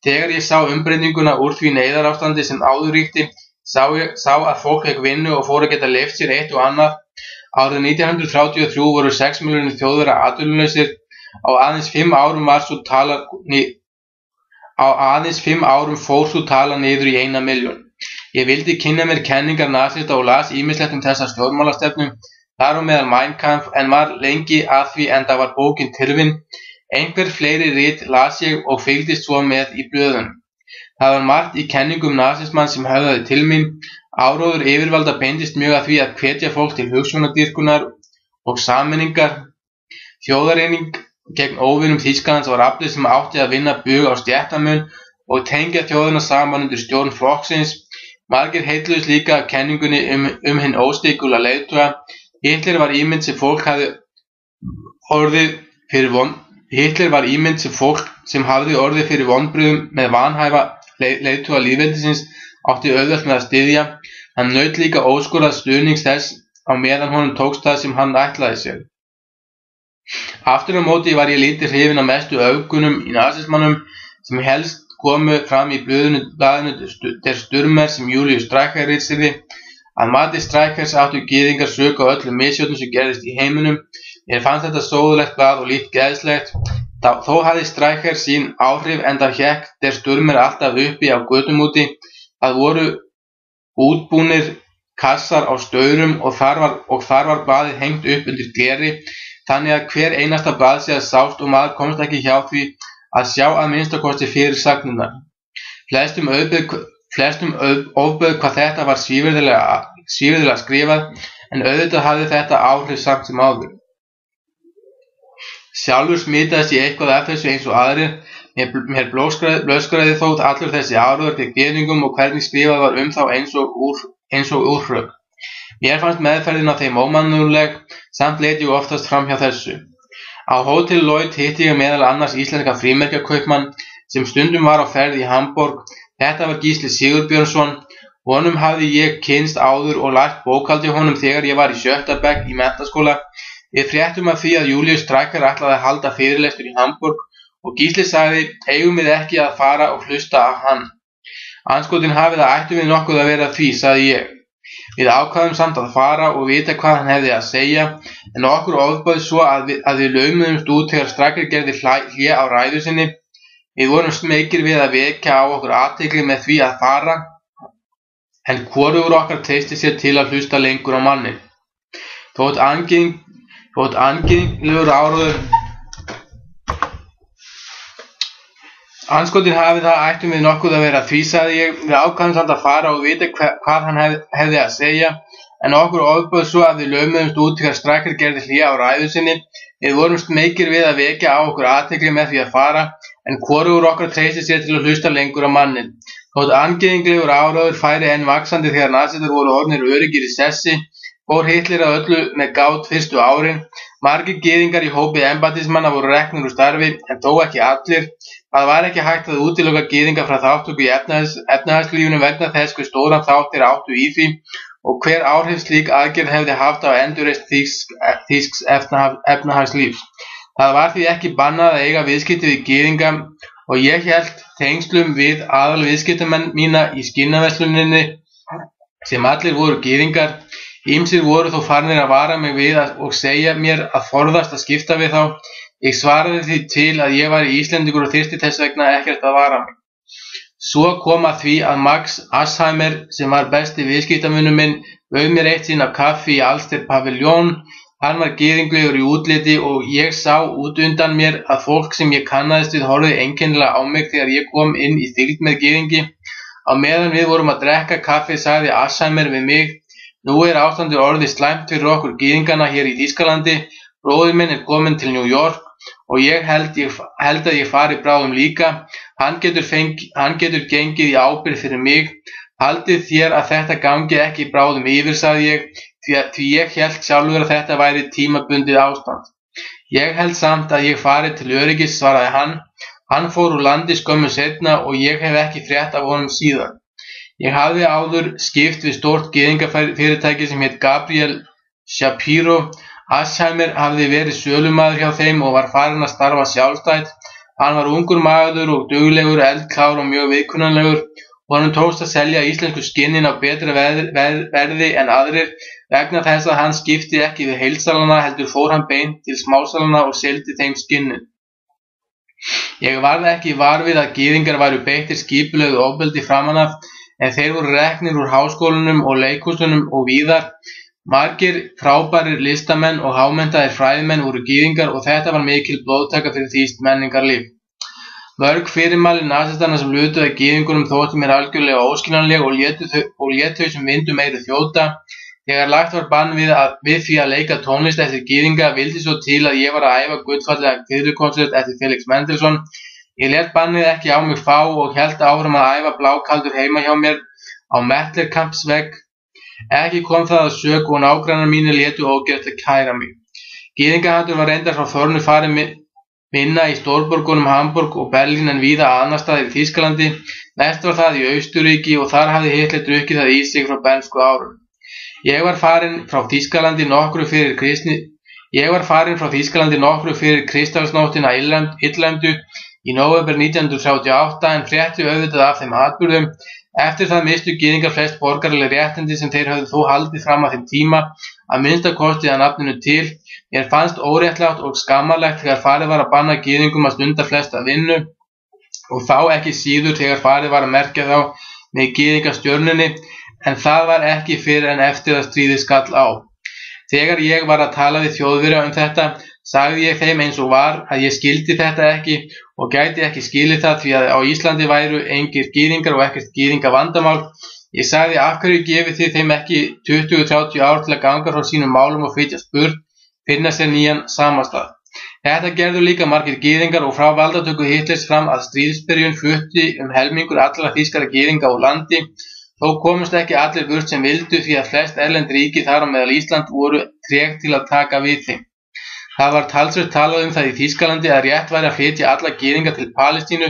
Þegar ég sá umbreytinguna úr því neyðarástandi sem áður ríkti, sá að fólk fekk vinnu og fór að geta leyft sér eitt og annað. Árið 1933 voru 6 milljónir Þjóðverja atvinnulausir. Á aðeins 5 árum fór sú tala niður í 1 milljón. Ég vildi kynna mér kenningar nasista og las ýmislegt þessa stjórnmálastefnu, þar á meðal Mein Kampf, en var lengi að því enda var bókin tyrfin. Einhver fleiri rit las ég og fylgdist svo með í blöðunum. Það var margt í kenningum nasismann sem höfðaði til mín. Áróður yfirvalda beindist mjög að því að hvetja fólk til hugsjónadýrkunar og sameiningar. Þjóðareining gegn óvinum Þýskalands var aflið sem átti að vinna bug á stéttamun og tengja þjóðina saman undir stjórn flokksins. Margir heilluðust líka af kenningunni hinn óstikula leiðtoga. Hitler var ímynd sem fólk hafði orðið fyrir vonbrigðum með vanhæfa leiðtoga lýðveldisins, átti auðvelt með að styðja. Hann naut líka óskorað stuðnings þess á meðan honum tókst það sem hann ætlaði sér. Aftur á móti var ég lítið hrifinn af mestu öfgunum í nasismannum sem helst komu fram í blaðinu Der Stürmer sem Julius Streicher ritstýrði. Að mati Streichers áttu gyðingar sök á öllum misjöfnum sem gerðist í heiminum. Mér fannst þetta sóðulegt blað og lítt geðslegt. Þó hafði Streicher sín áhrif enda hékk Der Stürmer alltaf uppi á götum úti. Það voru útbúnir kassar á staurum og þar var blaðið hengt upp undir gleri, þannig að hver einasta blaðsíða sást og maður komst ekki hjá því að sjá að minnstakosti fyrirsagnirnar. Flestum ofbauð hvað þetta var svívirðilega skrifað, en auðvitað hafði þetta áhrif samt sem áður. Sjálfur smitaðist ég eitthvað af þessu eins og aðrir. Mér blöskraði þótt allur þessi áróður gegn gyðingum og hvernig skrifað var þá eins og úrhrögg. Mér fannst meðferðin á þeim ómannúðleg, samt leit ég oftast fram hjá þessu. Á Hótel Lloyd hitti ég meðal annars íslenska frímerkjakaupmann sem stundum var á ferð í Hamborg. Þetta var Gísli Sigurbjörnsson. Honum hafði ég kynnst áður og lært bókhaldi honum þegar ég var í 7. bekk í menntaskóla. Við fréttum af því að Julius Streicher ætlaði að halda fyrirlestur í Hamborg og Gísli sagði, eigum við ekki að fara og hlusta á hann. Andskotin hafi það ættum við nokkuð að vera því, sagði ég. Við ákvaðum samt að fara og vita hvað hann hefði að segja, en okkur ofbauð svo að við laumuðumst út þegar Streicher gerði hlé á ræðu sinni. Við vorum smekir við að vekja á okkur athygli með því að fara, en hvorugur okkar treysti sér til að hlusta lengur á mannin. Þótt angengilegur áróður Andskotin hafi það ættum við nokkuð að vera því, sagði ég. Við ákvaðum samt að fara og vita hvað hann hefði að segja, en okkur ofbauð svo að við laumuðumst út þegar Streicher gerði hlé á ræðu sinni. Við vorum smekir við að vekja á okkur athygli með því að fara, en hvorugur okkar treysti sér til að hlusta lengur á mannin. Þótt angengilegur áróður færi enn vaxandi þegar nasistar voru orðnir öruggir í sessi, fór Hitler að öllu með gát fyrstu árin. Margir gyðingar í hópi embættismanna voru reknir úr starfi, en þó ekki allir. Það var ekki hægt að útiloka gyðinga frá þátttöku í efnahagslífinu vegna þess hve stóran þátt þeir áttu í því og hver áhrif slík aðgerð hefði haft á endurreisn þýsks efnahagslífs. Það var því ekki bannað að eiga viðskipti við gyðinga og ég hélt tengslum við aðalviðskiptamenn mína í skinnavesluninni sem allir voru gyðingar. Ýmsir voru þó farnir að vara mig við og segja mér að forðast að skipta við þá. Ég svaraði því til að ég væri Íslendingur og þyrfti þess vegna ekkert að vara mig. Svo kom að því að Max Assheimer, sem var besti viðskiptamunur minn, bauð mér eitt sinn af kaffi í Alster Pavilion. Hann var gyðinglegur í útliti og ég sá út undan mér að fólk sem ég kannaðist við horfði einkennilega á mig þegar ég kom inn í fylgd með gyðingi. Á meðan við vorum að drekka kaffi sagði Assheimer við mig, Nú ástandið orðið slæmt fyrir okkur gyðingana hér í Þýskalandi. Bróðir minn kominn til New York og ég held að ég fari bráðum líka. Hann getur gengið í ábyrgð fyrir mig. Haldið þér að þetta gangi ekki bráðum yfir, sagði ég, því ég hélt sjálfur að þetta væri tímabundið ástand. Ég held samt að ég fari til öryggis, svaraði hann. Hann fór úr landi skömmu seinna og ég hef ekki frétt af honum síðan. Ég hafði áður skipt við stórt gyðingafyrirtæki sem hét Gabriel Shapiro. Asheimer hafði verið sölumaður hjá þeim og var farinn að starfa sjálfstætt. Hann var ungur maður og duglegur, eldklár og mjög viðkunnanlegur. Honum tókst að selja íslensku skinnin á betra verði en aðrir vegna þess að hann skipti ekki við heilsalana heldur fór hann beint til smásalana og seldi þeim skinnin. Ég varð ekki var við að gyðingar væru beittir skipulögðu ofbeldi framan af, en þeir voru reknir úr háskólunum og leikhúsunum og víðar. Margir frábærir listamenn og hámenntaðir fræðimenn voru gyðingar og þetta var mikil blóðtaka fyrir þýskt menningarlíf. Mörg fyrirmæli nasistana sem lutuðu að gyðingunum þóttu mér algjörlega óskiljanleg og létu þau sem vindu meiri þjóta. Þegar lagt var bann við því að leika tónlist eftir gyðinga vildi svo til að ég var að æfa gullfallega fiðlukonsert eftir Felix Mendelssohn. Ég lét bannið ekki á mig fá og hélt áfram að æfa blákaldur heima hjá mér á Mettlerkampsvegg. Ekki kom það að sök og nágrannar mínir létu ógert að kæra mig. Gyðingahatur var reyndar frá þornu farið minna í stórborgunum Hamburg og Berlín en víða annars staðar í Þýskalandi. Mest var það í Austurríki og þar hafði Hitler drukkið það í sig frá bernsku árum. Ég var farinn frá Þýskalandi nokkru fyrir Kristallsnóttina illræmdu í nóvember 1938 en frétti auðvitað af þeim atburðum. Eftir það mistu gyðingar flest borgaraleg réttindi sem þeir höfðu þó haldið fram að þeim tíma, að minnsta kosti að nafninu til. Mér fannst óréttlátt og skammarlegt þegar farið var að banna gyðingum að stunda flesta vinnu og þá ekki síður þegar farið var að merkja þá með gyðingastjörnunni, en það var ekki fyrr en eftir að stríðið skall á. Þegar ég var að tala við Þjóðverja þetta, sagði ég þeim eins og var að ég skildi þetta ekki og gæti ekki skilið það því að á Íslandi væru engir gyðingar og ekkert gyðingavandamál. Ég sagði af hverju gefið þið þeim ekki 20-30 ár til að ganga frá sínum málum og flytjast burt, finna sér nýjan samastað. Þetta gerðu líka margir gyðingar og frá valdatöku Hitlers fram að stríðsbyrjun flutti helmingur allra þýskara gyðinga úr landi. Þó komust ekki allir burt sem vildu því að flest erlend ríki þar á meðal Ísland voru treg til að taka við þeim. Það var talsvert talað það í Þýskalandi að rétt væri að flytja alla gyðinga til Palestínu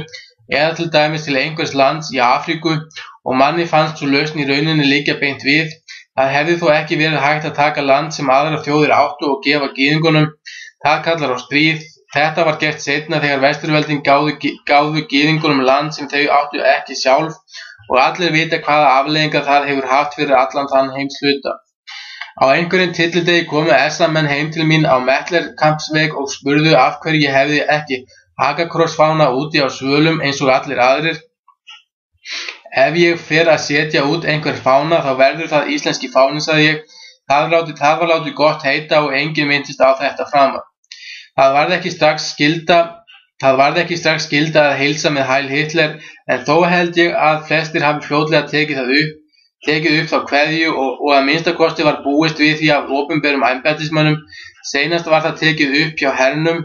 eða til dæmis til einhvers lands í Afríku og manni fannst svo lausn í rauninni liggja beint við. Það hefði þó ekki verið hægt að taka land sem aðrar þjóðir áttu og gefa gyðingunum. Það kallar á stríð. Þetta var gert seinna þegar Vesturveldin gáfu gyðingunum land sem þau áttu ekki sjálf og allir vita hvaða afleiðingar það hefur haft fyrir allan þann heimshluta. Á einhverjum tyllidegi komu SA-menn heim til mín á Mettlerkampsveg og spurðu af hverju ég hefði ekki hakakrossfána úti á svölum eins og allir aðrir. Ef ég fer að setja út einhver fána þá verður það íslenski fáni, sagði ég. Það var látið gott heita og enginn minntist á þetta framar. Það varð ekki strax skylda að heilsa með Heil Hitler, en þó held ég að flestir hafi fljótlega tekið upp þá kveðju og að minnsta kosti var búist við því af opinberum embættismönnum. Seinast var það tekið upp hjá hernum.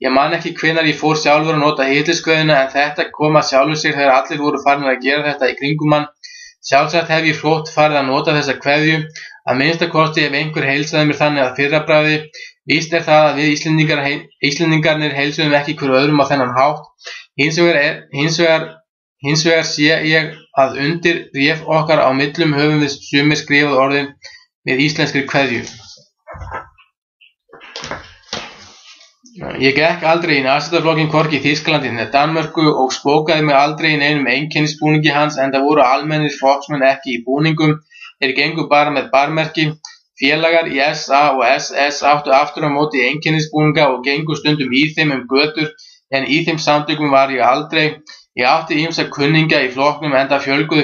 Ég man ekki hvenær ég fór sjálfur að nota Hitlerskveðjuna, en þetta kom að sjálfu sér þegar allir voru farin að gera þetta í kringum hann. Sjálfsagt hef ég fljótt farið að nota þessa kveðju, að minnsta kosti ef einhver heilsaði mér þannig að fyrrabragði. Víst það að við Íslendingarnir heilsuðum ekki hver öðrum á þennan hátt. Hins vegar sé ég að undir bréf okkar á millum höfum við sumir skrifað orðin með íslenskri kveðju. Ég gekk aldrei í nasistaflokkinn hvorki í Þýskalandi né Danmörku og spókaði mig aldrei í neinum einkennisbúningi hans, enda voru almennir flokksmenn ekki í búningum. Þeir gengu bara með barmerki. Félagar í SA og SS áttu aftur á móti einkennisbúninga og gengu stundum í þeim götur, en í þeim samtökum var ég aldrei. Ég átti ýmsa kunningja í flokknum enda fjölgaði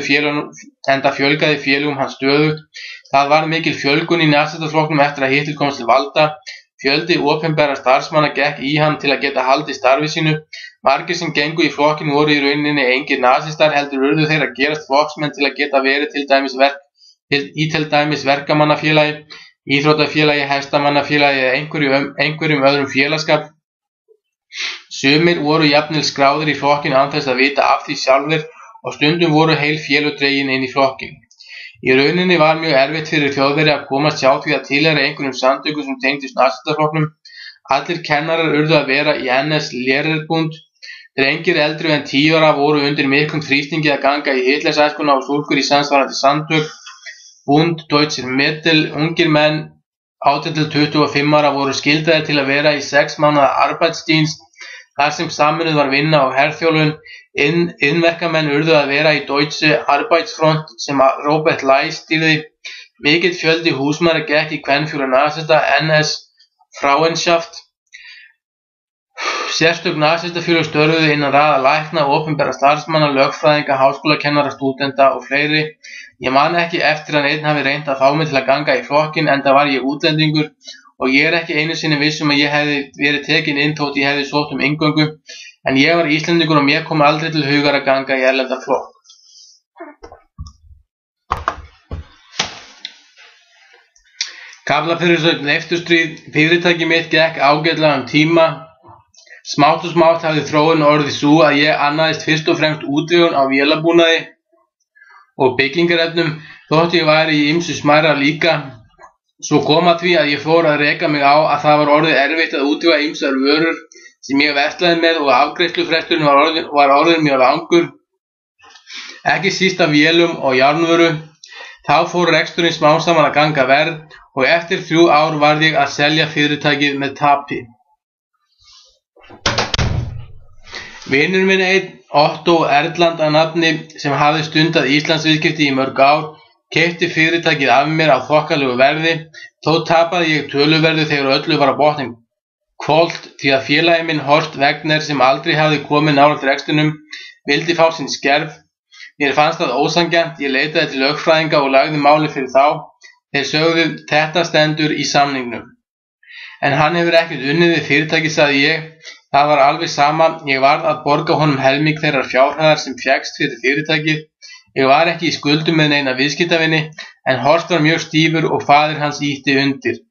félögum hans stöðugt. Það var mikil fjölgun í nasistaflokknum eftir að Hitler komst til valda. Fjöldi opinberra starfsmanna gekk í hann til að geta haldið starfi sínu. Margir sem gengu í flokkinn voru í rauninni engir nasistar heldur urðu þeir að gerast flokksmenn til að geta verið til dæmis í til dæmis verkamannafélagi, íþróttafélagi, hestamannafélagi eða einhverjum öðrum félagsskap. Sumir voru jafnvel skráðir í flokkinn án þess að vita af því sjálfir og stundum voru heil félög dregin inn í flokkinn. Í rauninni var mjög erfitt fyrir Þjóðverja að komast hjá því að tilheyra einhverjum samtökum sem tengdust nasistaflokknum. Allir kennarar urðu að vera í NS Lehrerbund. Drengir eldri en 10 ára voru undir miklum þrýstingi að ganga í Hitlersæskuna og stúlkur í samsvarandi samtök. Bund Deutscher Mädel, ungir menn 18 til 25 ára voru skyldaðir til að vera í 6 mánaða Arbeitsdienst, þar sem sameinuð var vinna og herþjálfun. Iðnverkamenn urðu að vera í Deutsche Arbeitsfront sem Robert Ley stýrði. Mikill fjöldi húsmæðra gekk í kvenfjöla nasista NS Frauenschaft. Sérstök nasistafjölug störfuðu innan raða lækna, opinberra starfsmanna, lögfræðinga, háskólakennara, stúdenta og fleiri. Ég man ekki eftir að einn hafi reynt að fá mig til að ganga í flokkinn, enda var ég útlendingur og ég er ekki einu sinni viss að ég hefði verið tekinn inn þótt ég hefði sótt inngöngu, en ég var Íslendingur og mér kom aldrei til hugar að ganga í erlendan flokk. Kaflafyrirsögn Leifturstríð. Fyrirtæki mitt gekk ágætlega tíma. Smátt og smátt hafði þróun orðið sú að ég annaðist fyrst og fremst útvegun á vélabúnaði og byggingarefnum, þótt ég væri í ýmsu smærra líka. Svo kom að því að ég fór að reka mig á að það var orðið erfitt að útvega ýmsar vörur sem ég verslaði með og afgreiðslufresturinn var orðinn mjög langur, ekki síst af vélum og járnvöru. Þá fór reksturinn smám saman að ganga verr og eftir 3 ár varð ég að selja fyrirtækið með tapi. Vinur minn einn, Otto Erdland að nafni, sem hafði stundað Íslandsviðskipti í mörg ár, keypti fyrirtækið af mér á þokkalegu verði. Þó tapaði ég töluverðu þegar öllu var á botninn hvolft því að félagi minn Horst Wegner, sem aldrei hafði komið nálægt rekstrinum, vildi fá sinn skerf. Mér fannst það ósanngjarnt, ég leitaði til lögfræðinga og lagði máli fyrir þá. Þeir sögðu, þetta stendur í samningnum. En hann hefur ekkert unnið við fyrirtækið, sagði ég. Það var alveg sama, ég varð að borga honum helming þeirrar fjárhæðar sem fékkst fyrir fyrirtækið. Ég var ekki í skuldum með neina viðskiptavini, en Horst var mjög stífur og faðir hans ýtti undir.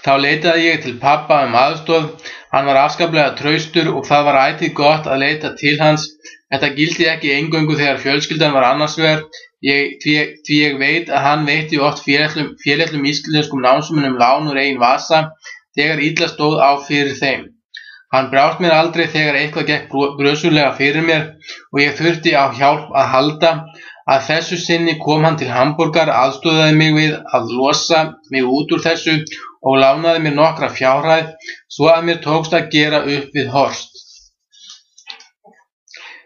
Þá leitaði ég til pabba aðstoð. Hann var afskaplega traustur og það var ætíð gott að leita til hans. Þetta gildi ekki eingöngu þegar fjölskyldan var annars vegar, því ég veit að hann veitti oft félagslegum íslenskum námsmönnum lán úr eigin vasa þegar illa stóð á fyrir þeim. Hann brást mér aldrei þegar eitthvað gekk brösulega fyrir mér og ég þurfti á hjálp að halda. Að þessu sinni kom hann til Hamborgar, aðstoðaði mig við að losa mig út úr þessu og lánaði mér nokkra fjárhæð, svo að mér tókst að gera upp við Horst.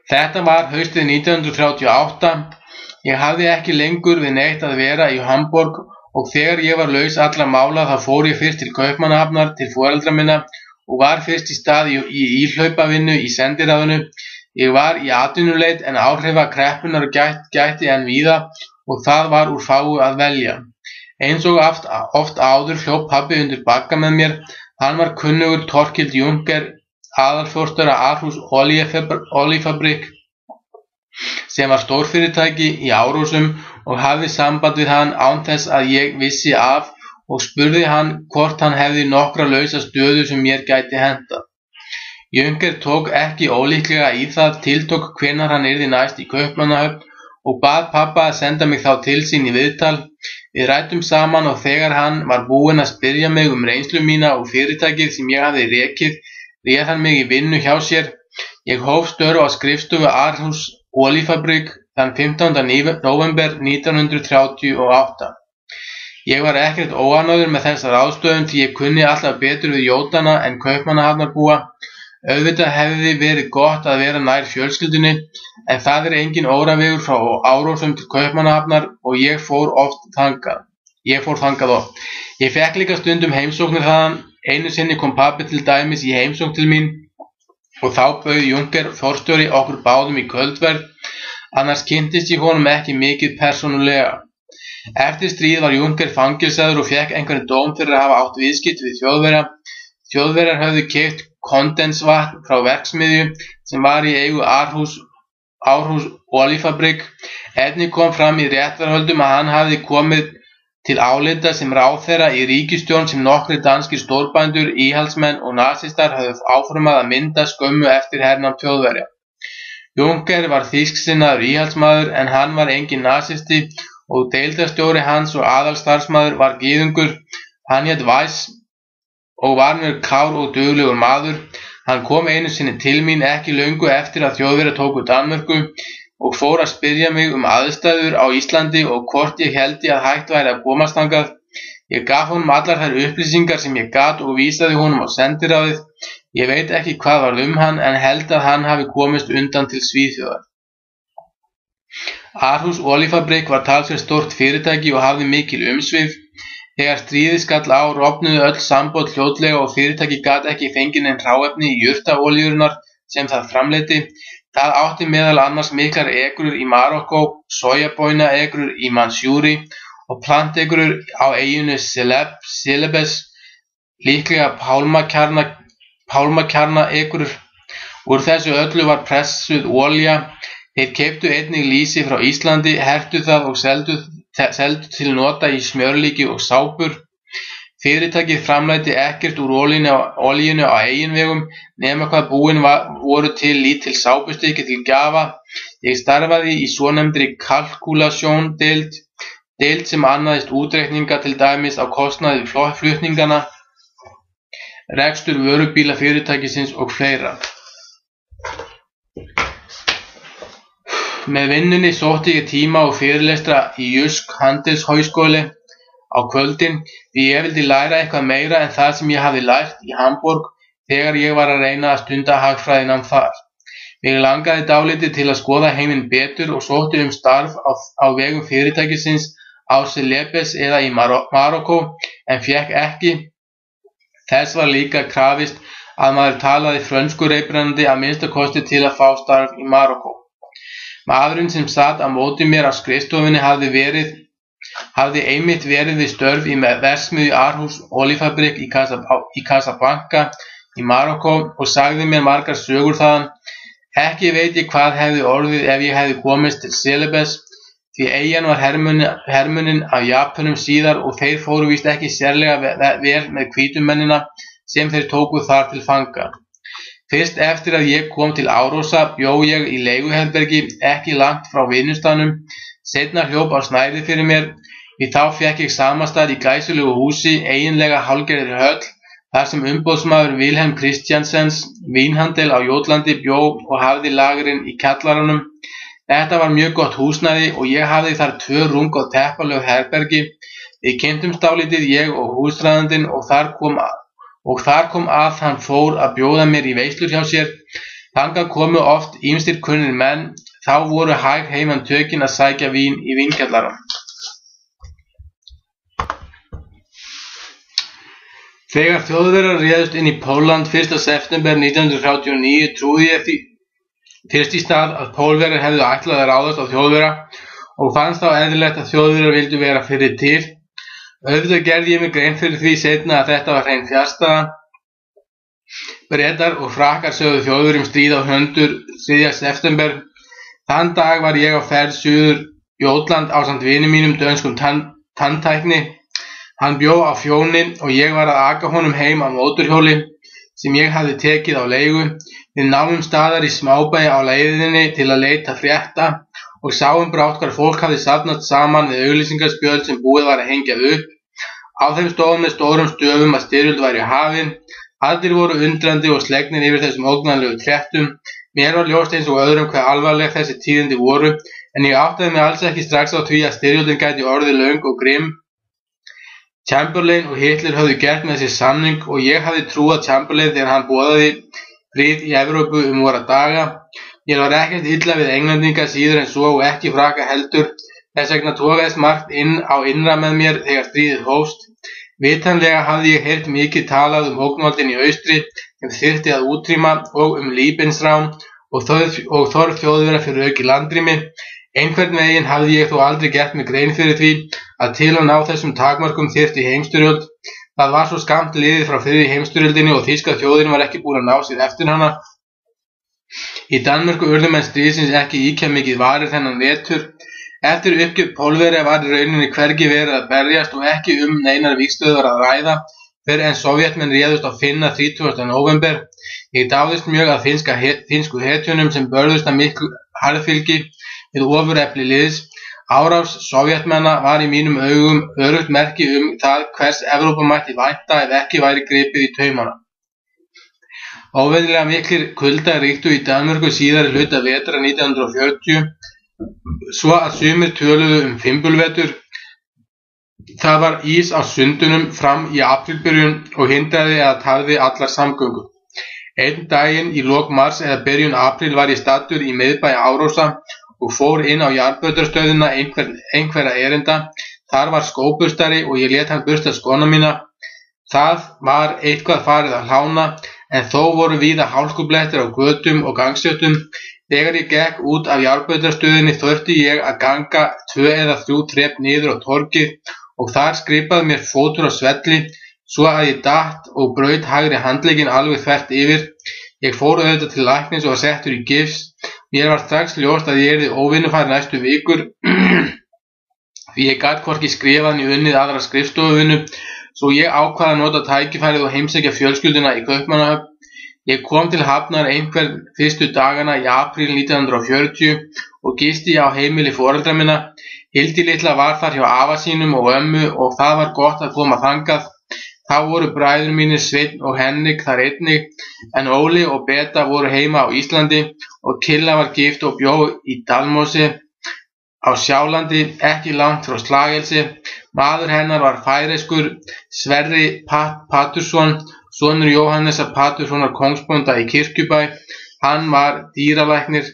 Þetta var haustið 1938. Ég hafði ekki lengur við neitt að vera í Hamborg og þegar ég var laus allra mála þá fór ég fyrst til Kaupmannahafnar til foreldra minna og var fyrst í stað í íhlaupavinnu í sendiráðinu. Ég var í atvinnuleit en áhrifa kreppunnar gætti enn víða og það var úr fáu að velja. Eins og oft áður hljóp pabbi undir bagga með mér. Hann var kunnugur Torkild Juncker, aðalforstjóra Aarhus Olíufabrik, sem var stórfyrirtæki í Árósum, og hafði samband við hann án þess að ég vissi af og spurði hann hvort hann hefði nokkra lausa stöðu sem mér gæti hentað. Juncker tók ekki ólíklega í það, tiltók hvenær hann yrði næst í Kaupmannahöfn og bað pabba að senda mig þá til sín í viðtal. Við ræddum saman og þegar hann var búinn að spyrja mig reynslu mína og fyrirtækið sem ég hafði rekið, réð hann mig í vinnu hjá sér. Ég hóf störf á skrifstofu Aarhus Olíufabrik þann 15. november 1938. Ég var ekkert óánægður með þessa ráðstöfun því ég kunni alltaf betur við jótana en Kaupmannahafnarbúa. Auðvitað hefði verið gott að vera nær fjölskyldunni, en það engin óravegur frá Árósum til Kaupmannahafnar og ég fór þangað oft. Ég fekk líka stundum heimsóknir þaðan. Einu sinni kom pabbi til dæmis í heimsókn til mín og þá bauð Juncker forstjóri okkur báðum í kvöldverð, annars kynntist ég honum ekki mikið persónulega. Eftir stríð var Juncker fangelsaður og fekk einhvern dóm fyrir að hafa átt viðskipti við Þjóðverja. Þjóðverjar höfðu keypt kondensvatn frá verksmiðju sem var í eigu Aarhus Árhús olíufabrik. Einnig kom fram í réttarhöldum að hann hafði komið til álita sem ráðherra í ríkisstjórn sem nokkrir danskir stórbændur, íhaldsmenn og nasistar höfðu áformað að mynda skömmu eftir hernám Þjóðverja. Juncker var þýsksinnaður íhaldsmaður en hann var enginn nasisti og deildarstjóri hans og aðalstarfsmaður var gyðingur. Hann hét Weiss og var mjög klár og duglegur maður. Hann kom einu sinni til mín ekki löngu eftir að Þjóðverjar tóku Danmörku og fór að spyrja mig aðstæður á Íslandi og hvort ég héldi að hægt væri að komast þangað. Ég gaf honum allar þær upplýsingar sem ég gat og vísaði honum á sendiráðið. Ég veit ekki hvað var hann en held að hann hafi komist undan til Svíþjóðar. Árhús olíufabrik var talsvert stórt fyrirtæki og hafði mikil umsvif. Þegar stríðið skall á rofnuðu öll sambönd fljótlega og fyrirtæki gat ekki fengið nein hráefni í jurtaolíurnar sem það framleiddi. Það átti meðal annars miklar ekrur í Marokkó, sojabónaekrur í Mansjúri og plantekrur á eyjunni Celebes, líklega pálmakjarnaekrur. Úr þessu öllu var pressuð olía. Þeir keyptu einnig lýsi frá Íslandi, hertu það og seldu til nota í smjörlíki og sápur. Fyrirtækið framleiddi ekkert úr olíunni á eigin vegum nema hvað búin voru til lítil sápustykki til gjafa. Ég starfaði í svonefndri kalkúlasjóndeild, sem annaðist útreikninga til dæmis á kostnaði við flutningana, rekstur vörubíla fyrirtækisins og fleira. Með vinnunni sótti ég tíma og fyrirlestra í Jysk Handelshøjskole á kvöldin því ég vildi læra eitthvað meira en það sem ég hafði lært í Hamborg þegar ég var að reyna að stunda hagfræðinám þar. Mig langaði dálítið til að skoða heiminn betur og sótti starf á vegum fyrirtækisins á Celebes eða í Marokkó en fékk ekki. Þess var líka krafist að maður talaði frönsku reiprennandi að minnsta kosti til að fá starf í Marokkó. Maðurinn sem satt á móti mér á skrifstofunni hafði einmitt verið við störf í verksmiðju Árhús olíufabrik í Casablanca í Marokkó og sagði mér margar sögur þaðan. Ekki veit ég hvað hefði orðið ef ég hefði komist til Celebes því eyjan var hermunnin af Japönum síðar og þeir fóru víst ekki sérlega vel með hvítumennina sem þeir tóku þar til fanga. Fyrst eftir að ég kom til Árósa bjó ég í leiguherbergi ekki langt frá vinnustaðnum. Seinna hljóp á snærið fyrir mér, því þá fékk ég samastað í glæsilegu húsi, eiginlega hálfgerðri höll, þar sem umboðsmaður Vilhelm Christiansens vínhandel á Jótlandi bjó og hafði lagerinn í kjallaranum. Þetta var mjög gott húsnæði og ég hafði þar 2 rúm og teppalög herbergi. Við kynntumst dálítið ég og húsráðandinn og þar kom að hann fór að bjóða mér í veislur hjá sér. Þangað komu oft ýmsir kunnir menn. Þá voru hæg heiman tökin að sækja vín í vínkjallarann. Þegar Þjóðverjar réðust inn í Pólland 1. september 1939 trúði ég því fyrst í stað að Pólverjar hefðu ætlað að ráðast á Þjóðverja og fannst þá eðlilegt að Þjóðverjar vildu vera fyrir til. Auðvitað gerði ég mig grein fyrir því seinna að þetta var hrein fjarstæða. Bretar og Frakkar sögðu Þjóðverjum stríð á hendur 3. september. Þann dag var ég á ferð suður Jótland ásamt vini mínum dönskum tannlækni. Hann bjó á Fjóni og ég var að aka honum heim á mótorhjóli sem ég hafði tekið á leigu. Við námum staðar í smábæ á leiðinni til að leita frétta og sáum brátt hvar fólk hafði safnast saman við auglýsingaspjöld sem búið var að hengja upp. Á þeim stóð með stórum stöfum að styrjöld væri hafin. Allir voru undrandi og slegnir yfir þessum ógnanlegu fréttum. Mér var ljóst eins og öðrum hve alvarleg þessi tíðindi voru, en ég áttaði mig alls ekki strax á því að styrjöldin gæti orðið löng og grimm. Chamberlain og Hitler höfðu gert með sér samning og ég hafði trúað Chamberlain þegar hann boðaði frið í Evrópu vora daga. Mér var ekkert illa við Englendinga síður en svo og ekki Frakka heldur. Þess vegna togaðist margt inn á innra með mér þegar stríðið hófst. Vitanlega hafði ég heyrt mikið talað ógnvaldinn í austri sem þyrfti að útrýma og Lebensraum og þörf Þjóðverja fyrir aukið landrými. Einhvern veginn hafði ég þó aldrei gert mig grein fyrir því að til að ná þessum takmörkum þyrfti heimsstyrjöld. Það var svo skammt liðið frá fyrri heimsstyrjöldinni og þýska þjóðin var ekki búin að ná sér eftir hana. Í Danmörku urðu menn stríðsins ekki ýkja mikið varir þennan vetur. Eftir uppgjöf Pólverja var í rauninni hvergi verið að berjast og ekki neinar vígstöðvar að ræða fyrr en Sovétmenn réðust á Finna 30. nóvember. Ég dáðist mjög að finnsku hetjunum sem börðust að miklu harðfylgi við ofurefli liðs. Árás Sovétmanna var í mínum augum öruggt merki það hvers Evrópa mætti vænta ef ekki væri gripið í taumana. Óvenjulega miklir kulda ríktu í Danmörku síðari hluta vetra 1940, svo að sumir töluðu fimbulvetur. Það var ís á sundunum fram í aprílbyrjun og hindraði eða tafði allar samgöngur. Einn daginn í lok mars eða byrjun apríl var ég staddur í miðbæ Árósa og fór inn á jarðbrautarstöðina einhverra erinda. Þar var skóburstari og ég lét hann bursta skóna mína. Það var eitthvað farið að hlána, en þó voru víða hálkublettir á götum og gangstéttum. Þegar ég gekk út af jarðbrautarstöðinni þurfti ég að ganga 2 eða 3 þrep niður á torgið og þar skripaði mér fótur á svelli svo að ég datt og braut hægri handlegginn alveg þvert yfir. Ég fór auðvitað til læknis og var settur í gifs. Mér var strax ljóst að ég yrði óvinnufær næstu vikur því ég gat hvorki skrifað né unnið aðra skrifstofuvinnu, svo ég ákvað að nota tækifærið og heimsækja fjölskylduna í Kaupmannahöfn. Ég kom til Hafnar einhvern fyrstu dagana í apríl 1940 og gisti á heimili foreldra minna. Hildi litla var þar hjá afa sínum og ömmu og það var gott að koma þangað. Þá voru bræður mínir Sveinn og Henrik þar einnig, en Óli og Beta voru heima á Íslandi og Killa var gift og bjó í Dalmósi á Sjálandi, ekki langt frá Slagelsi. Maður hennar var færeyskur Sverrir Patursson, sonur Jóhannesar Paturssonar kongsbónda í Kirkjubæ. Hann var dýralæknir.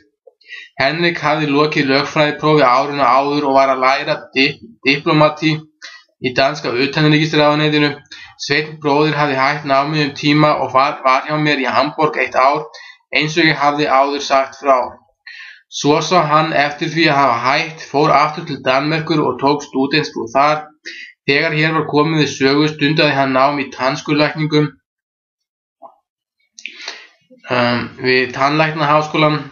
Henrik hafði lokið lögfræðiprófi árinu áður og var að læra diplomati í danska utanríkisráðuneytinu. Sveinn bróðir hafði hætt námið tíma og var hjá mér í Hamborg 1 ár, eins og ég hafði áður sagt frá. Svo sá hann eftir því að hafa hætt, fór aftur til Danmerkur og tók stúdentspróf þar. Þegar hér var komið við sögu stundaði hann nám í tannskurðlækningum við Tannlæknaháskólann.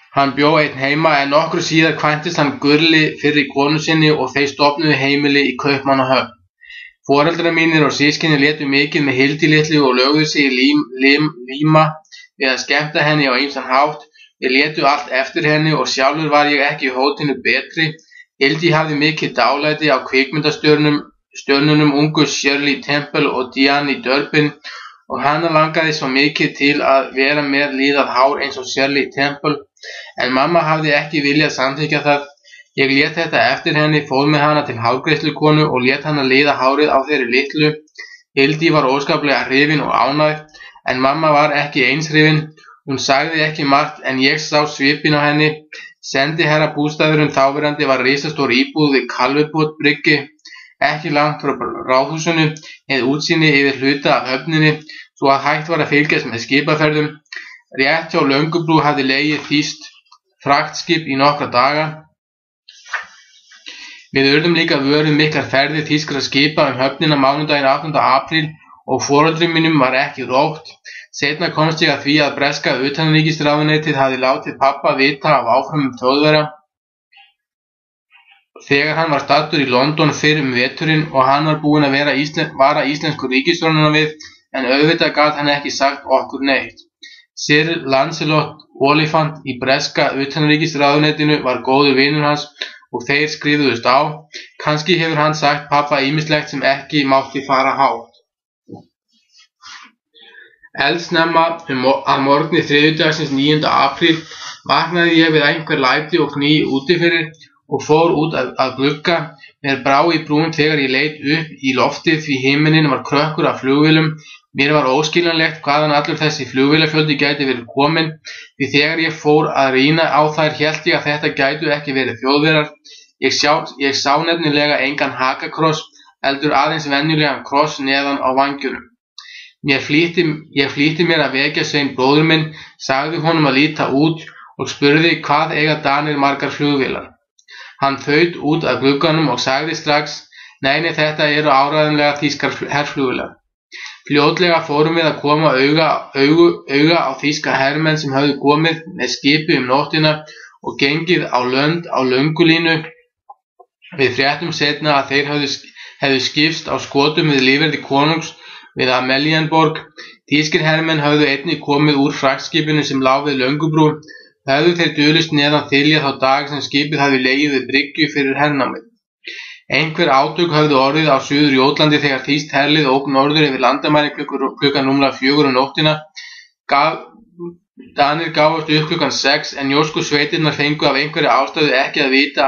Hann bjó einn heima en nokkru síðar kvæntist hann Gurli fyrri konu sinni og þeir stofnuðu heimili í Kaupmannahöfn. Foreldrar mínir og systkini létu mikið með Hildi litlu og lögðu sig í líma við að skemmta henni á ýmsan hátt. Þeir létu allt eftir henni og sjálfur var ég ekki hótinu betri. Hildi hafði mikið dálæti á kvikmyndastjörnunum ungu Shirley Temple og Diane Durbin og hana langaði svo mikið til að vera með liðað hár eins og Shirley Temple, en mamma hafði ekki viljað samþykkja það. Ég lét þetta eftir henni, fór með hana til hárgreiðslukonu og lét hana liða hárið á þeirri litlu. Hildi var óskaplega hrifin og ánægð, en mamma var ekki eins hrifin. Hún sagði ekki margt en ég sá svipinn á henni. Sendiherra bústaðurinn þáverandi var risastór íbúð við Kalvebotbryggi, ekki langt frá ráðhúsinu, með útsýni yfir hluta af höfninni, svo að hægt var að fylgjast með skipaferðum. Rétt hjá Löngubrú hafði legið þýskt fraktskip í nokkra daga. Við urðum líka vör miklar ferðir þýskra skipa höfnina mánudaginn 8. apríl og foreldrum mínum var ekki rótt. Seinna komst ég að því að breska utanríkisráðuneytið hafði látið pabba vita af áframum Þjóðverja þegar hann var staddur í London fyrr veturinn og hann var búinn að vara íslensku ríkisstjórnina við, en auðvitað gat hann ekki sagt okkur neitt. Sir Lancelot Oliphant í breska utanríkisráðuneytinu var góður vinur hans og þeir skrifuðust á. Kannski hefur hann sagt pabba ýmislegt sem ekki mátti fara hátt. Eldsnemma að morgni þriðjudagsins 9. apríl vaknaði ég við einhver læti og kný útifyrir og fór út að glugga. Mér brá í brún þegar ég leit upp í loftið því himinninn var krökkur af flugvélum. Mér var óskiljanlegt hvaðan allur þessi flugvélafjöldi gæti verið kominn, því þegar ég fór að rýna á þær hélt ég að þetta gætu ekki verið Þjóðverjar. Ég sá nefnilega engan hakakross, heldur aðeins venjulegan kross neðan á vangjunum. Ég flýtti mér að vekja Svein bróður minn, sagði honum að líta út og spurði hvað eiga Danir margar flugvélar. Hann þaut út af glugganum og sagði strax: Nei, þetta eru áreiðanlega þýskar herflugvélar. Fljótlega fórum við að koma auga á þýska hermenn sem höfðu komið með skipi nóttina og gengið á lönd á löngulínu. Við fréttum seinna að þeir hefðu skipst á skotum við lífverði konungs við Amalienborg. Þýskir hermenn höfðu einnig komið úr fraktskipinu sem lá við Löngubrú. Höfðu þeir dulist neðan þilja þá dag sem skipið hafði legið við bryggju fyrir hernámið. Einhver átök höfðu orðið á Suður-Jótlandi þegar þýskt herlið ók norður yfir landamæri klukkan rúmlega 4 nóttina. Danir gáfust upp klukkan 6 en jósku sveitirnar fengu af einhverri ástæðu ekki að vita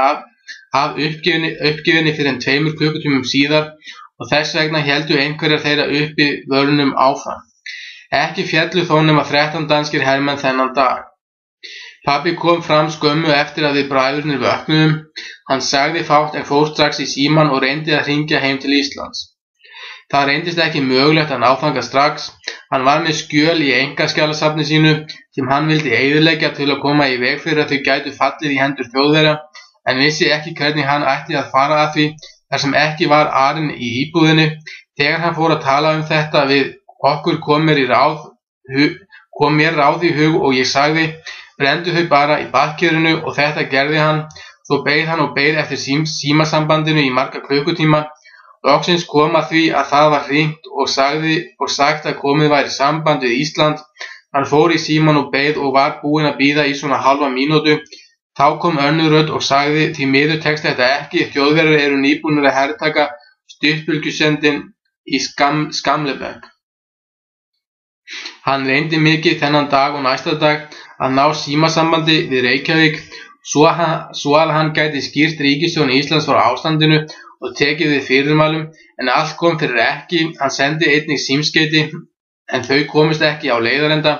af uppgjöfinni fyrir 2 klukkutímum síðar og þess vegna héldu einhverjar þeirra uppi vörnum áfram. Ekki féllu þó nema 13 danskir hermenn þennan dag. Pabbi kom fram skömmu eftir að við bræðurnir vöknuðum. Hann sagði fátt en fór strax í símann og reyndi að hringja heim til Íslands. Það reyndist ekki mögulegt að ná þangað strax. Hann var með skjöl í einkaskjalasafni sínu sem hann vildi eyðileggja til að koma í veg fyrir að þau gætu fallið í hendur Þjóðverja, en vissi ekki hvernig hann ætti að fara að því þar sem ekki var arinn í íbúðinni. Þegar hann fór að tala þetta við okkur kom mér ráð í hug og ég sagði, brendu þau bara í baðkerinu og þetta gerði hann. Svo beið hann og beið eftir símasambandinu í marga klukkutíma. Loksins kom að því að það var hringt og sagt að komið væri samband við Ísland. Hann fór í símann og beið og var búinn að bíða í svona halva mínútu. Þá kom önnur rödd og sagði, því miður tekst þetta ekki, Þjóðverjar eru nýbúnir að hertaka stuttbylgjusendin í Skamleberg. Hann reyndi mikið þennan dag og næsta dag að ná símasambandi við Reykjavík svo að hann gæti skýrt ríkisstjórn Íslands frá ástandinu og tekið við fyrirmælum, en allt kom fyrir ekki. Hann sendi einnig símskeyti en þau komist ekki á leiðarenda.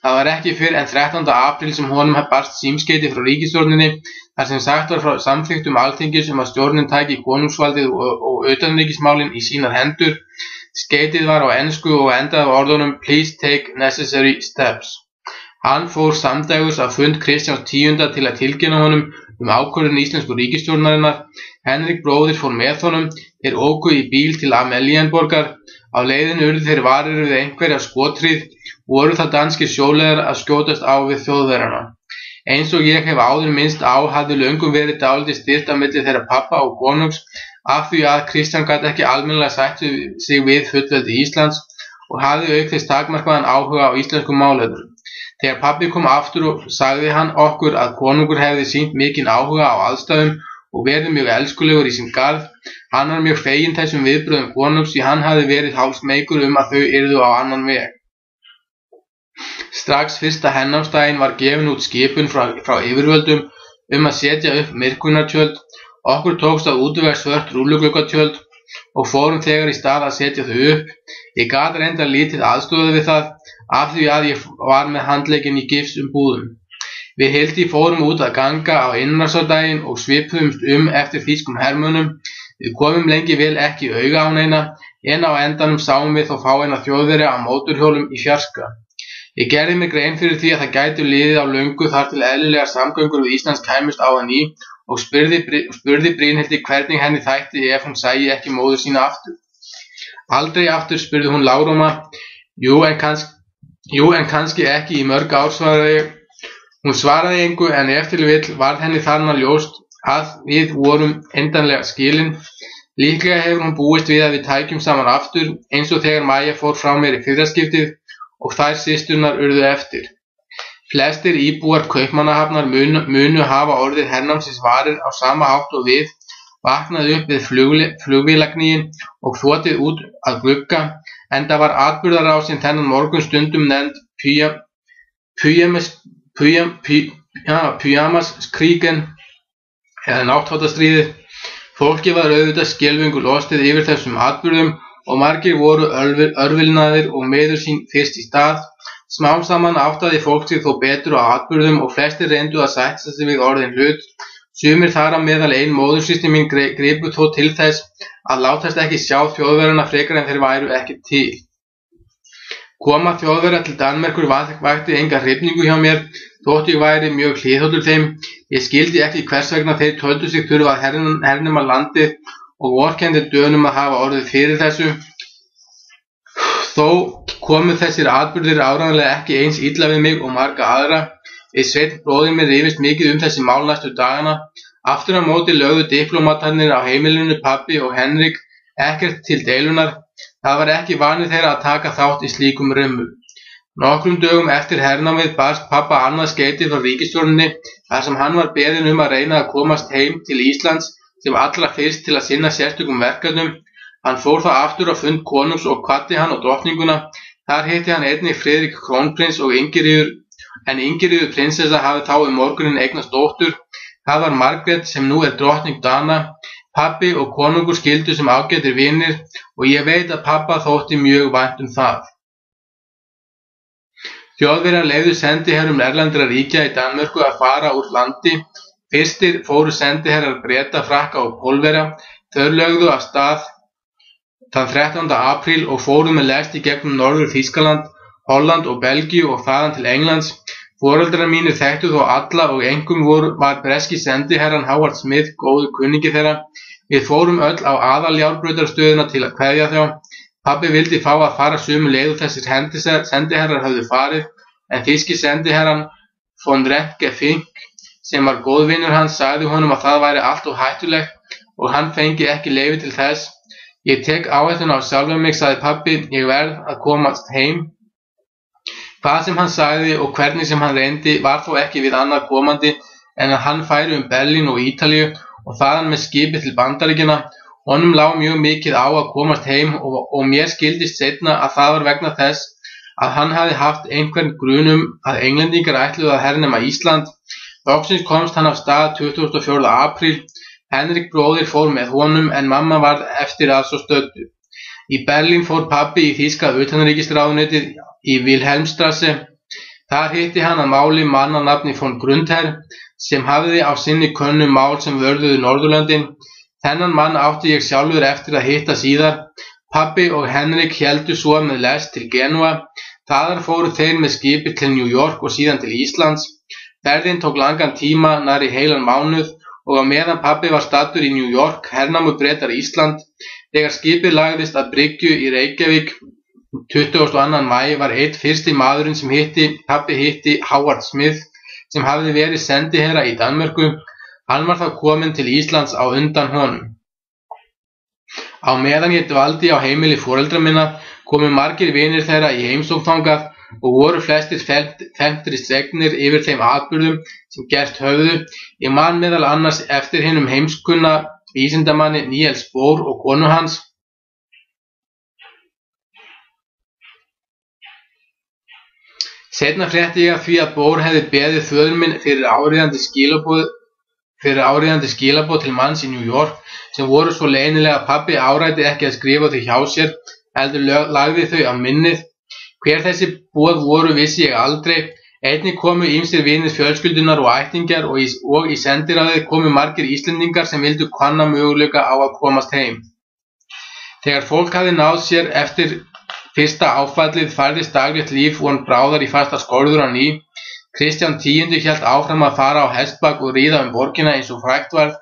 Það var ekki fyrr en 13. apríl sem honum barst símskeyti frá ríkisstjórninni þar sem sagt var frá samþykktum Alþingis að stjórnin tæki konungsvaldið og utanríkismálin í sínar hendur. Skeytið var á ensku og endaði á orðunum Please take necessary steps. Hann fór samdægurs á fund Kristjáns 10. til að tilkynna honum ákvörðun íslensku ríkisstjórnarinnar. Henrik bróðir fór með honum. Þeir óku í bíl til Amalienborgar. Á leiðinu urðu þeir varir við einhverja skothríð. Voru það danskir sjóliðar að skjótast á við Þjóðverjana. Eins og ég hef áður minnst á hafði löngum verið dálítið stirt á milli þeirra pabba og konungs af því að Kristján gat ekki almennilega sætt sig við fullveldi Íslands og hafði auk þess takmarkaðan áhuga á íslenskum málefnum. Þegar pabbi kom aftur sagði hann okkur að konungur hefði sýnt mikinn áhuga á aðstæðum og verið mjög elskulegur í sinn garð. Hann var mjög feginn þessum viðbrögðum konungs því hann hafði verið hálfsmeykur að þau yrðu á annan veg. Strax fyrsta hernámsdaginn var gefin út skipun frá yfirvöldum að setja upp myrkvunartjöld. Okkur tókst að útvega svört rúllugluggatjöld og fórum þegar í stað að setja þau upp. Ég gat reyndar lítið aðstoðað við það af því að ég var með handlegginn í gifsbúðum. Við Hildi fórum út að ganga á innrársdaginn og svipuðumst eftir þýskum hermönnum. Við komum lengi vel ekki auga á neina, en á endanum sáum við þó fáeina Þjóðverja á mótorhjólum í fjarska. Ég gerði mig grein fyrir því að það gæti liðið á löngu þar til eðlilegar samgöngur við Íslands kæmust á að ný og spurði Brynhildi hvernig henni þætti ef hún sæi ekki móður sína aftur. Aldrei aftur, spurði hún lágróma. Jú, en kannski ekki í mörg ár, svaraði ég. Hún svaraði engu en ef til vill varð henni þarna ljóst að við vorum endanlega skilin. Líklega hefur hún búist við að við tækjum saman aftur eins og þegar Maja fór frá mér í fyrra skiptið og þær systurnar urðu eftir. Flestir íbúar Kaupmannahafnar munu hafa orðið hernámsins varir á sama hátt og við, vaknað upp við flugvélagníin og þotið út að glugga, enda var atburðarásin þennan morgun stundum nefnd Pyjamaskrígen eða náttfátastríðið. Fólki var auðvitað skelfingu lostið yfir þessum atburðum og margir voru örvilnaðir og meður sín fyrst í stað. Smám saman áttaði fólk sig þó betur á atburðum og flestir reyndu að sætta sig við orðin hlut. Sumir þar á meðal ein móðursystir mín gripu þó til þess að látast ekki sjá Þjóðverjana frekar en þeir væru ekki til. Koma Þjóðverja til Danmerkur vakti enga hrifningu hjá mér, þótt ég væri mjög hliðhollur þeim. Ég skildi ekki hvers vegna þeir töldu sig þurfa að hernuma landið og vorkenndi Dönum að hafa orðið fyrir þessu. Þó Þó komu þessir atburðir áreiðanlega ekki eins illa við mig og marga aðra. Við Sveinn bróðir minn rifist mikið þessi mál næstu dagana. Aftur á móti lögðu diplómatarnir á heimilinu pabbi og Henrik ekkert til deilunar. Það var ekki vani þeirra að taka þátt í slíkum römmum. Nokkrum dögum eftir hernámið barst pabba annað skeyti frá ríkisstjórninni þar sem hann var beðinn að reyna að komast heim til Íslands sem allra fyrst til að sinna sérstökum verkefnum. Hann fór þá aftur á fund konungs og kvaddi hann og drottninguna. Þar hitti hann einnig Friðrik krónprins og Ingiríður, en Ingiríður prinsessa hafði þá morguninn eignast dóttur. Það var Margrét sem nú drottning Dana. Pabbi og konungur skildu sem ágætir vinir og ég veit að pabba þótti mjög vænt það. Þjóðverjar leyfðu sendiherrum erlendra ríkja í Danmörku að fara úr landi. Fyrstir fóru sendiherrar Breta, Frakka og Pólverja. Þau lögðu af stað þann 13. apríl og fóru með lest í gegnum Norður Þýskaland, Holland og Belgíu og þaðan til Englands. Foreldrar mínir þekktu þó alla og einkum var breski sendiherrann Howard Smith góður kunningi þeirra. Við fórum öll á aðaljárbrautarstöðina til að kveðja þá. Pabbi vildi fá að fara sömu leið og þessir sendiherrar höfðu farið, en þýski sendiherrann von Rentgen-Fink, sem var góðvinur hans, sagði honum að það væri allt of hættulegt og hann fengi ekki leyfi til þess. Ég tek áhættuna á sjálfum mig, sagði pabbi, ég verð að komast heim. Hvað sem hann sagði og hvernig sem hann reyndi var þó ekki við annað komandi en að hann færi Berlín og Ítalíu og þaðan með skipi til Bandaríkjanna. Honum lá mjög mikið á að komast heim og mér skildist seinna að það var vegna þess að hann hafði haft einhvern grun að Englendingar ætluðu að hernema Ísland. Loksins komst hann af stað 24. apríl. Henrik bróðir fór með honum en mamma varð eftir að svo stöddu. Í Berlín fór pabbi í þýska utanríkisráðuneytið í Wilhelmstrasse. Þar hitti hann að máli mann að nafni von Grundher sem hafði á sinni könnu mál sem vörðuðu Norðurlöndin. Þennan mann átti ég sjálfur eftir að hitta síðar. Pabbi og Henrik héldu svo með lest til Genúa. Þaðar fóru þeir með skipi til New York og síðan til Íslands. Ferðin tók langan tíma, nærri heilan mánuð, og á meðan pabbi var staddur í New York hernámu Bretar Ísland. Þegar skipið lagðist að bryggju í Reykjavík 22. maí var einn fyrsti maðurinn sem pabbi hitti Howard Smith sem hafði verið sendiherra í Danmörku. Hann var þá kominn til Íslands á undan honum. Á meðan ég dvaldi á heimili foreldra minna komu margir vinir þeirra í heimsókn þangað og voru flestir felmtri svegnir yfir þeim atburðum sem gerst höfðu. Ég man meðal annars eftir hinum heimskunna vísindamanni Niels Bohr og konu hans. Seinna frétti ég af því að Bohr hefði beðið föður minn fyrir áríðandi skilaboð til manns í New York sem voru svo leynilega að pabbi áræddi ekki að skrifa þau hjá sér, heldur lagði þau á minnið. Hver þessi boð voru vissi ég aldrei. Einnig komu ýmsir vinir fjölskyldunar og ættingjar og í sendiráðið komu margir Íslendingar sem vildu kanna möguleika á að komast heim. Þegar fólk hafði náð sér eftir fyrsta áfallið færðist daglegt líf von bráðar í fastar skorður á ný. Kristján X hélt áfram að fara á hestbak og ríða borgina eins og frægt var.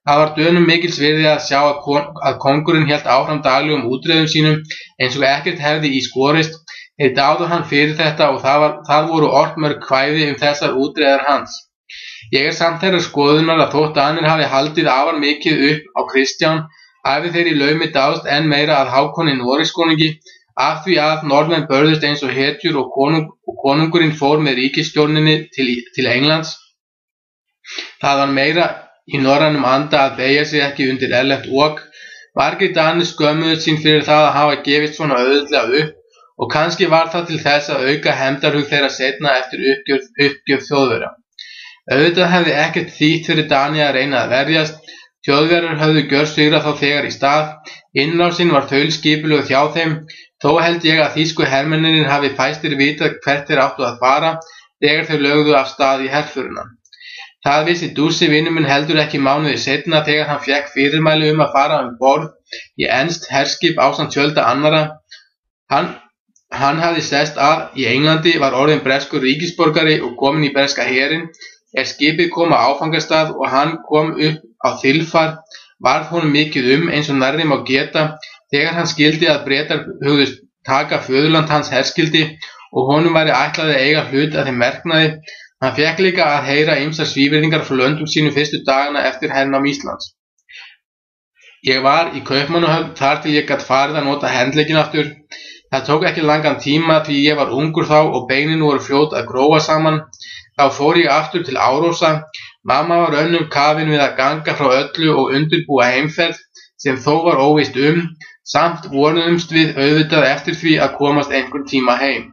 Það var Dönum mikils virði að sjá að kóngurinn hélt áfram daglegum útreiðum sínum eins og ekkert hefði í skorist. Þeir dáðu hann fyrir þetta og það voru orðmörg kvæði þessar útreiðar hans. Ég samt þeirrar skoðunar að þótt Danir hafi haldið afar mikið upp á Kristján, hafi þeir í laumi dáðst enn meira að Hákoni Noregskonungi, af því að Norðmenn börðust eins og hetjur og konungurinn fór með ríkisstjórninni til Englands. Það var meira í norrænum anda að beygja sig ekki undir erlent ok. Margir Danir skömmuðust sín fyrir það að hafa gefist svona auðveldlega upp og kannski var það til þess að auka hefndarhug þeirra seinna eftir uppgjöf Þjóðverja. Auðvitað hefði ekkert þýtt fyrir Dani að reyna að verjast. Þjóðverjar höfðu gjörsigrað þá þegar í stað. Innrásin var þaulskipulögð hjá þeim. Þó held ég að þýsku hermennirnir hafi fæstir vitað hvert þeir áttu að fara þegar þau lögðu af stað í herförina. Það vissi Dussi vinur minn heldur ekki mánuði seinna þegar hann fékk fyrirmæli að fara borð í enskt herskip ásamt fjölda annarra. Hann hafði sest að í Englandi, var orðinn breskur ríkisborgari og kominn í breska herinn. Skipið kom á áfangastað og hann kom upp á þilfar, varð honum mikið eins og nærri má geta þegar hann skildi að Bretar hugðust taka föðurland hans herskildi og honum væri ætlað að eiga hlut að þeim verknaði. Hann fékk líka að heyra ýmsar svívirðingar frá löndum sínum fyrstu dagana eftir hernám Íslands. Ég var í Kaupmannahöfn þar til ég gat farið að nota handlegginn aftur. Það tók ekki langan tíma því ég var ungur þá og beinin voru fljót að gróa saman. Þá fór ég aftur til Árósa. Mamma var önnum kafin við að ganga frá öllu og undirbúa heimferð sem þó var óvíst samt vonuðumst við auðvitað eftir því að komast einhvern tíma heim.